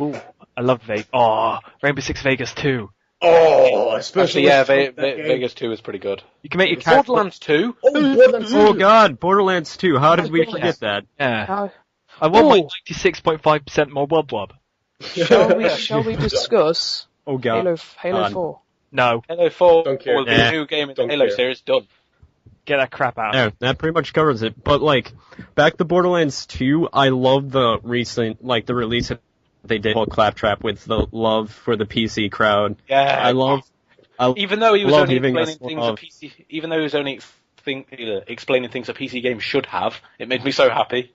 Ooh, I love Vegas. Oh, Rainbow Six Vegas 2. Oh, Actually, especially yeah, with Vegas 2 is pretty good. You can make your character... Borderlands 2? Borderlands Oh 2. god, Borderlands 2, how did we forget that? Yeah. How, I want my Oh. 96.5% more Wob Wob. shall we discuss Oh god. Halo 4? No, Halo 4 Don't care. will be Yeah. a new game in the Don't Halo care. series, done. get that crap out. Yeah, that pretty much covers it. But like, back to Borderlands 2, I love the recent, like the release that they did called Claptrap with the love for the PC crowd. Yeah. I love Even though he was love only giving explaining us things love. a PC, even though he was only explaining things a PC game should have, it made me so happy.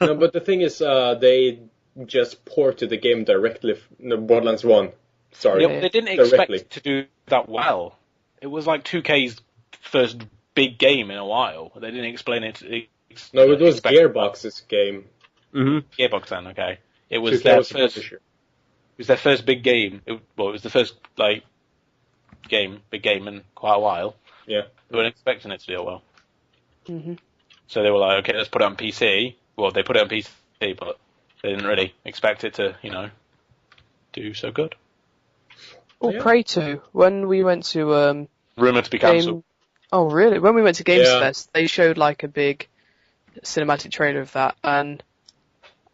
No, but the thing is, they just ported the game directly. Borderlands 1. Sorry. Yeah, but they didn't Directly. expect to do that well. It was like 2K's first big game in a while. They didn't explain it. No, it was expect- Gearbox's game. Mhm. Gearbox then, okay. It was 2K their was the first. publisher. It was their first big game. It was the first big game in quite a while. Yeah. They weren't expecting it to do well. Mm-hmm. So they were like, okay, let's put it on PC. Well, they put it on PC, but they didn't really expect it to, do so good. Oh, Yeah. Prey 2. When we went to Rumored to be cancelled. Oh, really? When we went to Games Yeah. Fest, they showed like a big cinematic trailer of that, and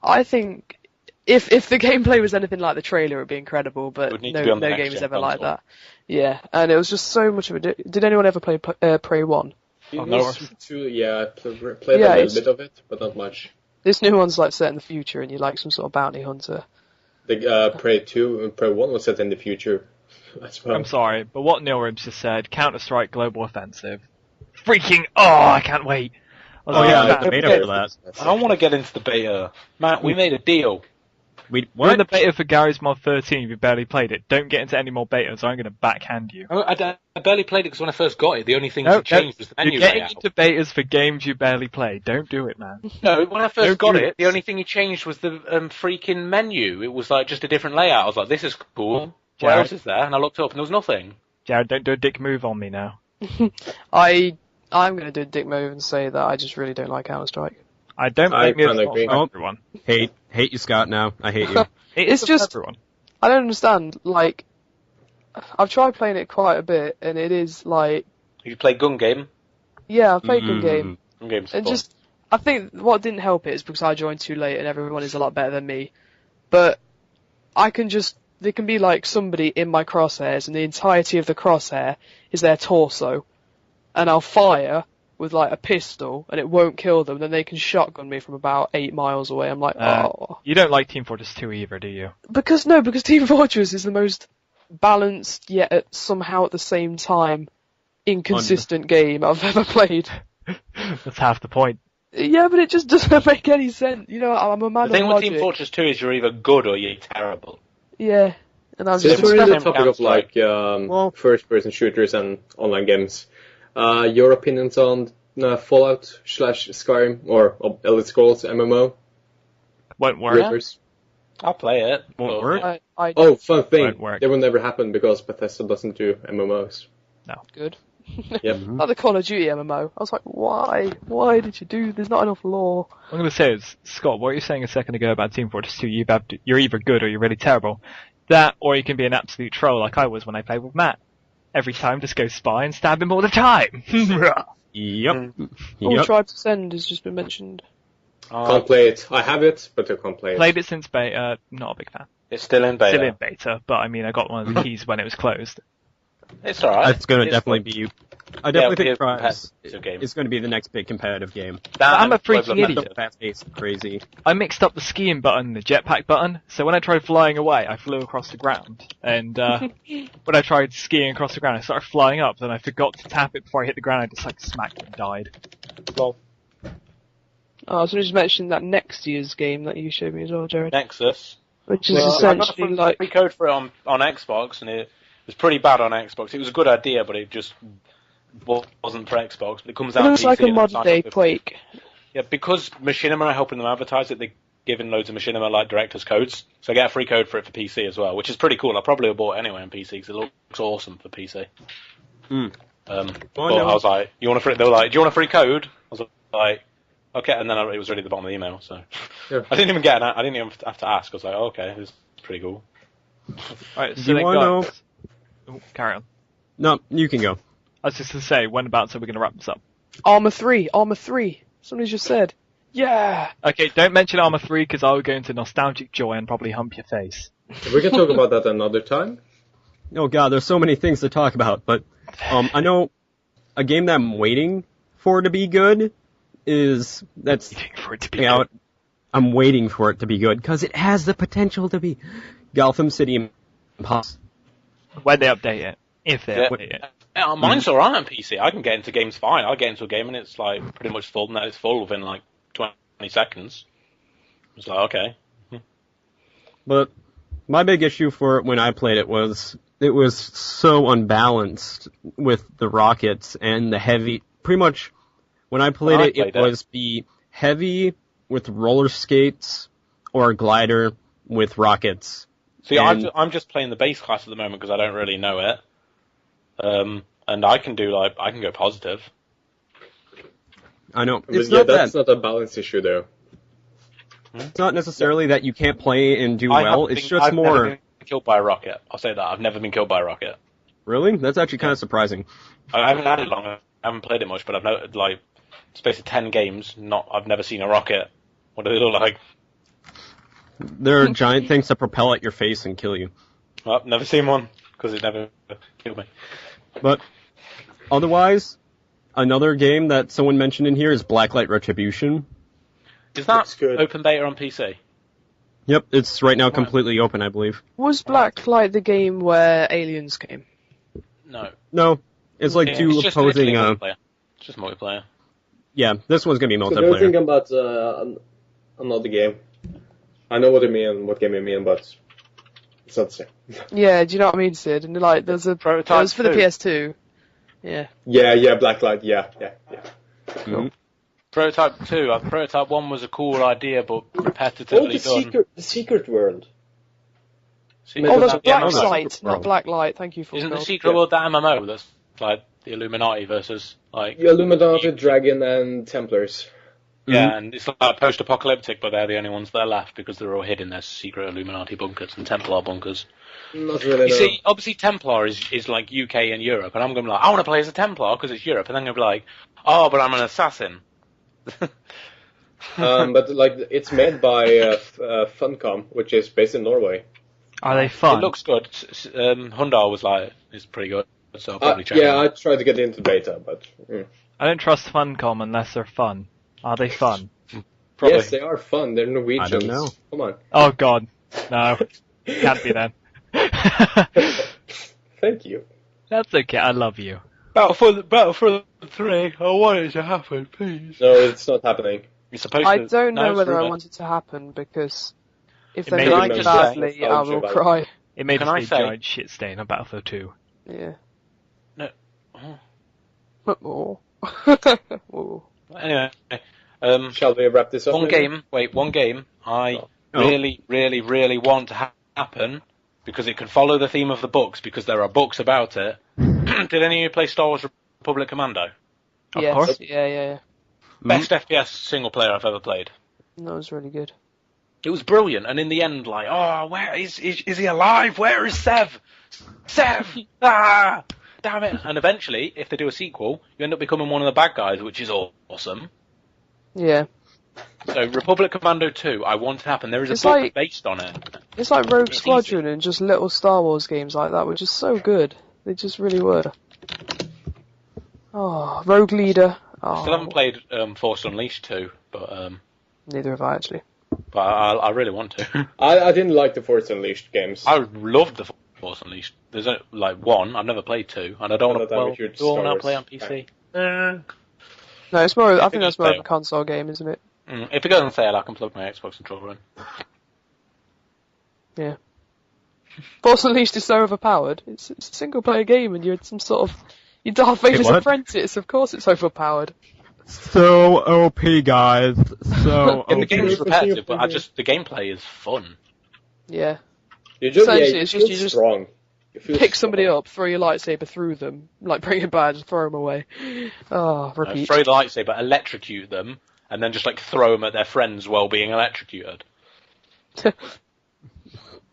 I think if the gameplay was anything like the trailer, it would be incurable. It But would need no to be on the game is next-gen ever like console. that. Yeah, and it was just so much of a. Did anyone ever play Prey 1? It no. was I played Yeah, a little it's- bit of it, but not much. This new one's like set in the future, and you're like some sort of bounty hunter. The Prey 2 and Prey 1 was set in the future as well. I'm sorry, but what Neil Ribs just said, Counter-Strike Global Offensive. Freaking, I can't wait. I was Oh like, yeah, "Man, there's a beta for that. I don't want to get into the beta. Matt, we made a deal. We We're in the what? beta for Gary's Mod 13 if you barely played it. Don't get into any more betas or I'm going to backhand you. I barely played it because when I first got it, the only thing No, that changed was the menu you're getting layout. into betas for games you barely play. Don't do it, man. No, when I first Don't got do it, it. the only thing he changed was the freaking menu. It was like just a different layout. I was like, this is cool. What Jared. else is there? And I looked up and there was nothing. Jared, don't do a dick move on me now. I'm going to do a dick move and say that I just really don't like Counter-Strike. I don't I blame you kinda it's not agree. for everyone. Hate you, Scott. Now I hate you. It's for just- everyone. I don't understand. Like, I've tried playing it quite a bit, and it is like, You play gun game. yeah, I played Gun Game. Gun game's And fun. just, I think what didn't help it is because I joined too late and everyone is a lot better than me. But there can be like somebody in my crosshairs and the entirety of the crosshair is their torso. And I'll fire with like a pistol and it won't kill them. Then they can shotgun me from about 8 miles away. I'm like, oh. You don't like Team Fortress 2 either, do you? Because Team Fortress is the most balanced yet somehow at the same time inconsistent game I've ever played. That's half the point. Yeah, but it just doesn't make any sense. I'm a man the thing of with logic. Team Fortress 2 is you're either good or you're terrible. Yeah, and I'm Since just we're in the Counter-Strike. topic of like Well- first-person shooters and online games, your opinions on Fallout / Skyrim or Elder Scrolls MMO? Won't work. Rivers? I'll play it. Won't but- work. I Oh, fun thing! Won't work. They will never happen because Bethesda doesn't do MMOs. good. Yep. Like the Call of Duty MMO. I was like, why? Why did you do? There's not enough lore. What I'm going to say is, Scott, what you're saying a second ago about Team Fortress 2, you're either good or you're really terrible. That, or you can be an absolute troll like I was when I played with Matt. Every time, just go spy and stab him all the time. Yep. Oh, Yep. Tribes Ascend has just been mentioned. Can't play it. I have it, but I can't play it. Played it since beta, not a big fan. It's still in beta. Still in beta, but I mean, I got one of the keys when it was closed. It's alright. That's going to It's definitely fun. be. I definitely it'll be a think Tribes competitive game. is going to be the next big competitive game. That I'm a and freaking Pueblo idiot. Mesa. Fast-paced, crazy. I mixed up the skiing button and the jetpack button, so when I tried flying away, I flew across the ground. And when I tried skiing across the ground, I started flying up, then I forgot to tap it before I hit the ground, I just like smacked and died. Oh, I was just mentioning that next year's game that you showed me as well, Jared. Nexus. Which is Well, I got essentially a like, free code for it on Xbox, and it was pretty bad on Xbox. It was a good idea, but it just wasn't for Xbox. But it comes out it looks PC like a and modern it's day like Quake. Yeah, because Machinima are helping them advertise it, giving loads of machinima like director's codes, so I get a free code for it for PC as well, which is pretty cool. I probably would have bought it anyway on PC because it looks awesome for PC. But I was like, "You want a free?" They were like, "Do you want a free code?" I was like, "Okay," and then it was already at the bottom of the email, so yeah. I didn't even have to ask. I was like, oh, "Okay, this is pretty cool." Right, so Do you want to know? Oh, carry on. No, you can go. I was just going to say, when about are we going to wrap this up? Armor 3. Somebody just said. Yeah! Okay, don't mention Armor 3 because I'll go into nostalgic joy and probably hump your face. We can talk about that another time. Oh god, there's so many things to talk about, but I know a game that I'm waiting for to be good is I'm waiting for it to be good because it has the potential to be Gotham City Impossible. When they update it, if they update it. Mine's alright on PC. I can get into games fine. I'll get into a game and it's like pretty much full, and it's full within like 20 seconds. It's like, okay. But my big issue for it when I played it was so unbalanced with the rockets and the heavy. Pretty much when I played it was be heavy with roller skates or a glider with rockets. See, I'm just playing the base class at the moment because I don't really know it. And I can go positive. I know. That's not a balance issue though. It's not necessarily that you can't play and do well. It's just more. I've never been killed by a rocket. I'll say that. I've never been killed by a rocket. Really? That's actually kind of surprising. I haven't had it long. I haven't played it much, but I've noted like space of 10 games. I've never seen a rocket. What do they look like? They're giant things that propel at your face and kill you. Well, never seen one because it never killed me. But otherwise, another game that someone mentioned in here is Blacklight Retribution. Is that open beta on PC? Yep, it's right now completely open, I believe. Was Blacklight the game where aliens came? No, it's like two opposing. It's just multiplayer. Yeah, this one's gonna be multiplayer. So don't think about another game. I know what you mean, what game you mean, but it's not the same. Yeah, do you know what I mean, Sid? And like, there's a prototype. It was for the PS2. Yeah. Yeah, Blacklight. Yeah. Mm-hmm. Prototype 2. Prototype 1 was a cool idea, but repetitively done. The secret world. That's Blacklight, not Blacklight. Thank you for. Isn't the secret world that MMO that's like the Illuminati versus like the Illuminati, Dragon, and Templars? Yeah, and it's like post-apocalyptic, but they're the only ones that are left because they're all hid in their secret Illuminati bunkers and Templar bunkers. Not really. You see, obviously Templar is like UK and Europe, and I'm going to be like, I want to play as a Templar because it's Europe, and then I'm going to be like, oh, but I'm an assassin. But like it's made by Funcom, which is based in Norway. Are they fun? It looks good. Hundar was like, it's pretty good, so I'll probably check it out. I tried to get into beta, but I don't trust Funcom unless they're fun. Are they fun? Probably. Yes, they are fun. They're Norwegians. I don't know. Come on. Oh god, no, can't be then. Thank you. That's okay. I love you. Battlefront 3. I want it to happen, please. No, it's not happening. You're supposed I don't know whether I want it to happen because if they made make it badly, I will cry. It made a giant shit stain on Battlefield 2. Yeah. No. Oh. Oh. Anyway, shall we wrap this up? One game I really, really, really want to happen because it can follow the theme of the books because there are books about it. Did any of you play Star Wars Republic Commando? Yes. Of course. Yeah. Best FPS single player I've ever played. That was really good. It was brilliant, and in the end, like, oh, where is he alive? Where is Sev? Sev! Ah! Damn it! And eventually, if they do a sequel, you end up becoming one of the bad guys, which is awesome. Yeah. So, Republic Commando 2, I want to happen. There is a book based on it. It's like Rogue Squadron and just little Star Wars games like that were just so good. They just really were. Oh, Rogue Leader. Oh. Still haven't played Force Unleashed 2, but neither have I actually. But I really want to. I didn't like the Force Unleashed games. I loved the Force Unleashed. There's like one. I've never played two, and I don't want to play on PC. No, it's more. I think that's more of a console game, isn't it? If it goes on sale, I can plug my Xbox controller in. Yeah. Force Unleashed is so overpowered. It's a single player game, and you're some sort of Darth Vader's apprentice. Of course, it's overpowered. so OP, guys. So And the OP. game is repetitive, but the gameplay is fun. Yeah. You just, Essentially, you it's feel just you just strong. You feel pick somebody strong. up, throw your lightsaber through them, like bring it back, just throw them away. Oh, repeat. Throw the lightsaber, electrocute them, and then just like throw them at their friends while being electrocuted.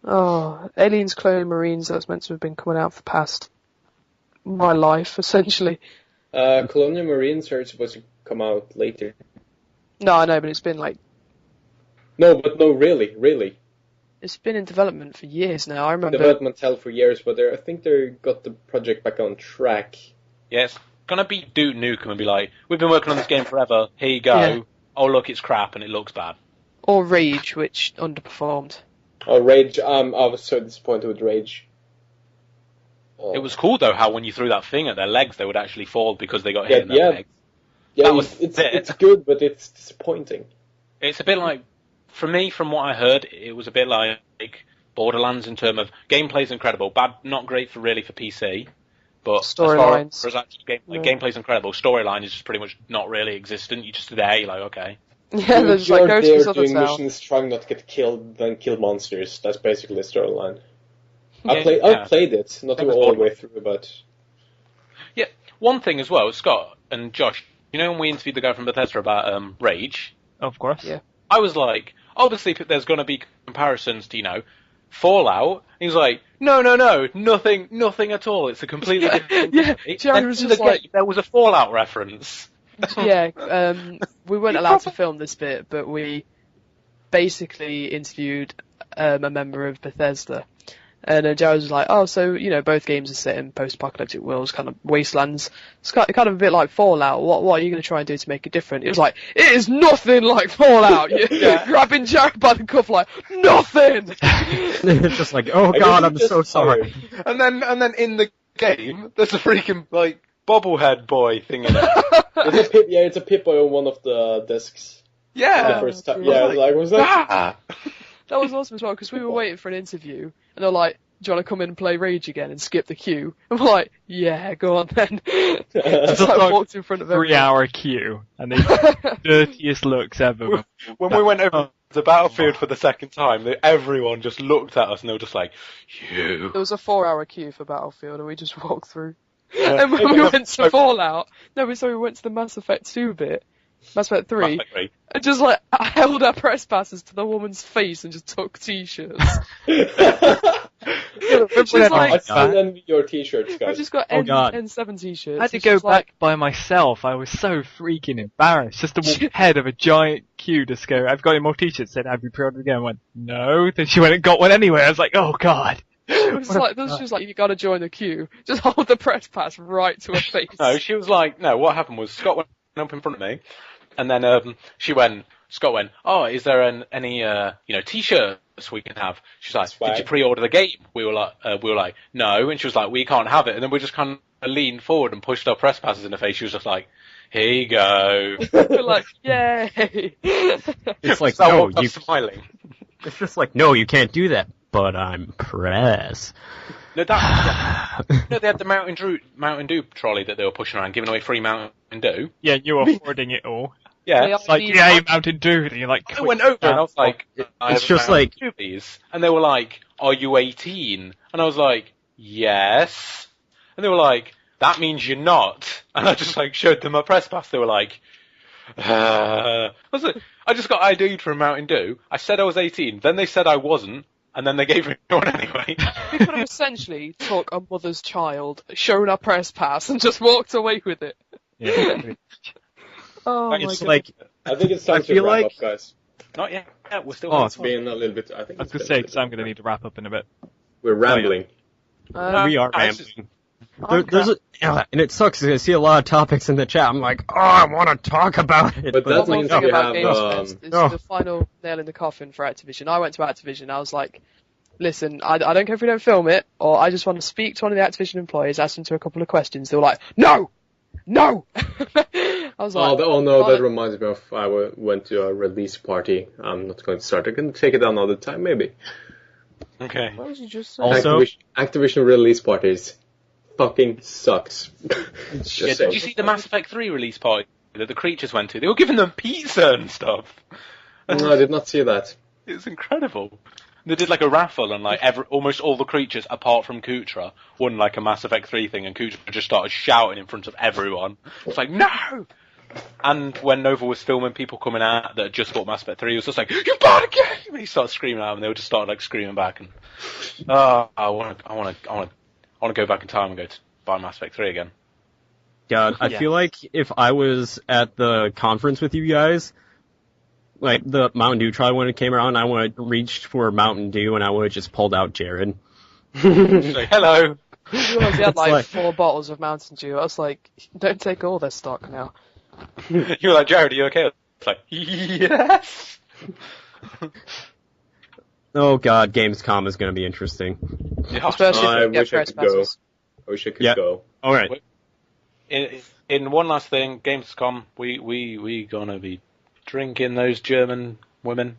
Oh, Aliens, Clone Marines, that's meant to have been coming out for past my life, essentially. Colonial Marines are supposed to come out later. No, I know, but it's been like... No, really. It's been in development for years now, I remember... Development hell for years, but I think they got the project back on track. Yeah, it's gonna be Duke Nukem and be like, we've been working on this game forever, here you go. Yeah. Oh look, it's crap and it looks bad. Or Rage, which underperformed. Oh, Rage, I was so disappointed with Rage. It was cool though how when you threw that thing at their legs they would actually fall because they got hit in their legs. Yeah, That was it's good, but it's disappointing. It's a bit like, for me, from what I heard, it was a bit like Borderlands in terms of gameplay's incredible, not great for PC, but Storylines. as far as actually gameplay's incredible, storyline is just pretty much not really existent. You're just there, you're like, okay. Yeah, there's just like, go to this other doing town. missions, trying not to get killed, then kill monsters. That's basically the storyline. I Yeah. played it, not That was all the odd. way through, but... Yeah, one thing as well, Scott and Josh, you know when we interviewed the guy from Bethesda about Rage? Of course. Yeah. I was like, obviously there's going to be comparisons to, Fallout. He was like, no, nothing at all. It's a completely different Yeah, game. Jerry And was in just the like- game, there was a Fallout reference. Yeah, we weren't allowed to film this bit, but we basically interviewed a member of Bethesda. And Jared was like, oh, so, both games are set in post-apocalyptic worlds, kind of wastelands. It's kind of a bit like Fallout. What are you going to try and do to make it different? It was like, it is nothing like Fallout! You're grabbing Jared by the cuff like, nothing! It's just like, oh god, I'm so sorry. And then in the game, there's a freaking, bobblehead boy thing in it. It's a Pip-Boy on one of the discs. Yeah. The first time. yeah. Yeah, was like... Ah! That was awesome as well, because we were waiting for an interview, and they're like, do you want to come in and play Rage again and skip the queue? And we're like, yeah, go on then. Just like walked in front of everyone. 3-hour queue, and the dirtiest looks ever. When we went over the battlefield for the second time, everyone just looked at us and they were just like, you. There was a 4-hour queue for Battlefield, and we just walked through. And when we went to Fallout, we went to the Mass Effect 2 bit, Mass Effect 3, and just I held our press passes to the woman's face and just took t-shirts. She's like, I still envy your t-shirts, we guys. just got N7 t-shirts. I had to go back by myself. I was so freaking embarrassed just to walk ahead of a giant queue to go, I've got any more t-shirts. Said, have you pre-ordered again? I went, no. Then she went and got one anyway. I was like, oh god. It was she was like, you gotta join the queue. Just hold the press pass right to her face. No, she was like, no, what happened was Scott went up in front of me, and then Scott went, oh, is there any t-shirts we can have? She's like, did you pre-order the game? We were like, no, and she was like, we can't have it, and then we just kind of leaned forward and pushed our press passes in her face. She was just like, here you go. We're like, yay! It's like, So no, I'm you. smiling. It's just like, no, you can't do that. But I'm press. No, they had the Mountain Dew trolley that they were pushing around, giving away free Mountain Dew. Yeah, you were hoarding it all. Yeah. They It's like, yay, Mountain Dew. And you're like, I went over and I was like, It's just like, these, and they were like, are you 18? And I was like, yes. And they were like, that means you're not. And I just showed them my press pass. They were like, I just got ID'd from Mountain Dew. I said I was 18. Then they said I wasn't. And then they gave me one anyway. We could have essentially took a mother's child, shown our press pass, and just walked away with it. yeah. Oh my it's god. like, I think it's time I to feel wrap like- up, guys. Not yet. We're still. Oh, It's been a little bit... I think I was it's going to been say, a because little I'm going to need to wrap up in a bit. We're rambling. we are it's just- rambling. And it sucks because I see a lot of topics in the chat. I'm like, oh, I want to talk about it. But that One more means thing we about have, Games Fest is oh. the final nail in the coffin for Activision. I went to Activision, I was like, listen, I don't care if we don't film it, or I just want to speak to one of the Activision employees, ask them to a couple of questions. They were like, no! I was like, that reminds me of I went to a release party. I'm not going to start. I can take it another time, maybe. Okay. what did you just say? Also- Activision release parties fucking sucks. Yeah, did you see the Mass Effect 3 release party that the creatures went to. They were giving them pizza and stuff. No, I did not see that. It was incredible. They did like a raffle, and like almost all the creatures, apart from Kutra, won like a Mass Effect 3 thing, and Kutra just started shouting in front of everyone. It's like, no! And when Nova was filming people coming out that had just bought Mass Effect 3, he was just like, you bought a game! And he started screaming at them, and they would just start like screaming back. And I want to go back in time and go to buy Mass Effect 3 again. God, I feel like if I was at the conference with you guys, like the Mountain Dew trial when it came around, I would have reached for Mountain Dew and I would have just pulled out Jared. Like, hello! You realised he had like 4 bottles of Mountain Dew. I was like, don't take all their stock now. You were like, Jared, are you okay? It's like, yes! Oh god, Gamescom is going to be interesting. Yeah. Especially I if you wish get I press could go. passes. I wish I could go. Alright. In one last thing, Gamescom, we gonna be drinking those German women.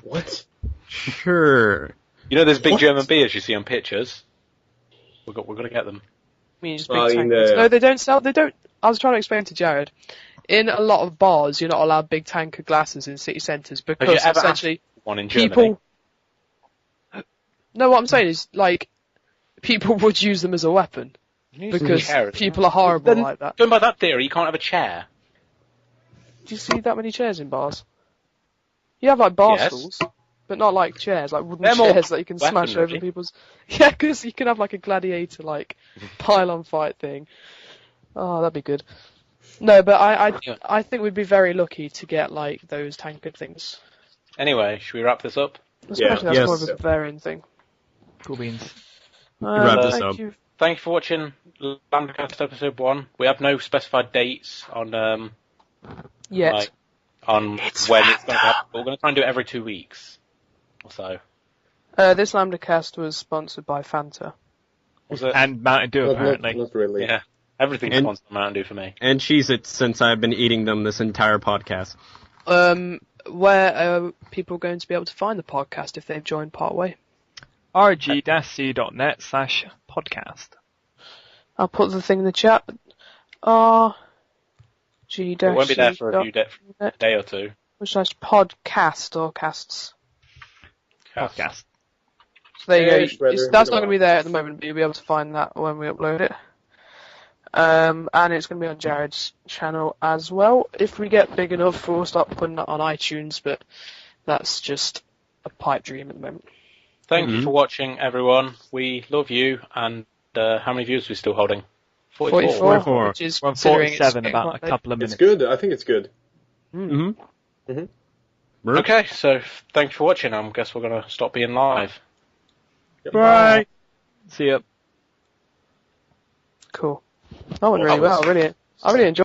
What? Sure. You know those big German beers you see on pictures? We're gonna get them. I mean, just big tankers. No, they don't sell. They don't. I was trying to explain to Jared. In a lot of bars, you're not allowed big tanker glasses in city centres because essentially one in Germany? people. No, what I'm saying is like people would use them as a weapon because people are horrible like that. Going by that theory, you can't have a chair. Do you see that many chairs in bars? You have like bar stools, but not like chairs, like wooden chairs that you can smash over people's. Yeah, because you can have like a gladiator like pylon fight thing. Oh, that'd be good. No, but I think we'd be very lucky to get like those tankard things. Anyway, should we wrap this up? Especially that's more of a Bavarian thing. Cool beans. Wrap this up. Thank you for watching Lambdacast episode 1. We have no specified dates on yet. Like, on when it's going to happen. We're going to try and do it every 2 weeks or so. This Lambdacast was sponsored by Fanta. Was it? And Mountain Dew, apparently. Not really. Yeah. Everything's sponsored by Mountain Dew for me. And Cheez-Its, since I've been eating them this entire podcast. Where are people going to be able to find the podcast if they've joined partway? rg-c.net/podcast. I'll put the thing in the chat. rg-c. It won't be there for a day or two. /podcast or casts. Podcast. So there you go. That's not going to be there at the moment, but you'll be able to find that when we upload it. And it's going to be on Jared's channel as well. If we get big enough, we'll start putting it on iTunes, but that's just a pipe dream at the moment. Thank you for watching, everyone. We love you. And how many views are we still holding? 44. Which is considering 47 about a couple of minutes. It's good. I think it's good. Okay, so thank you for watching. I guess we're going to stop being live. Bye. See ya. Cool. That went really well. I really enjoyed it.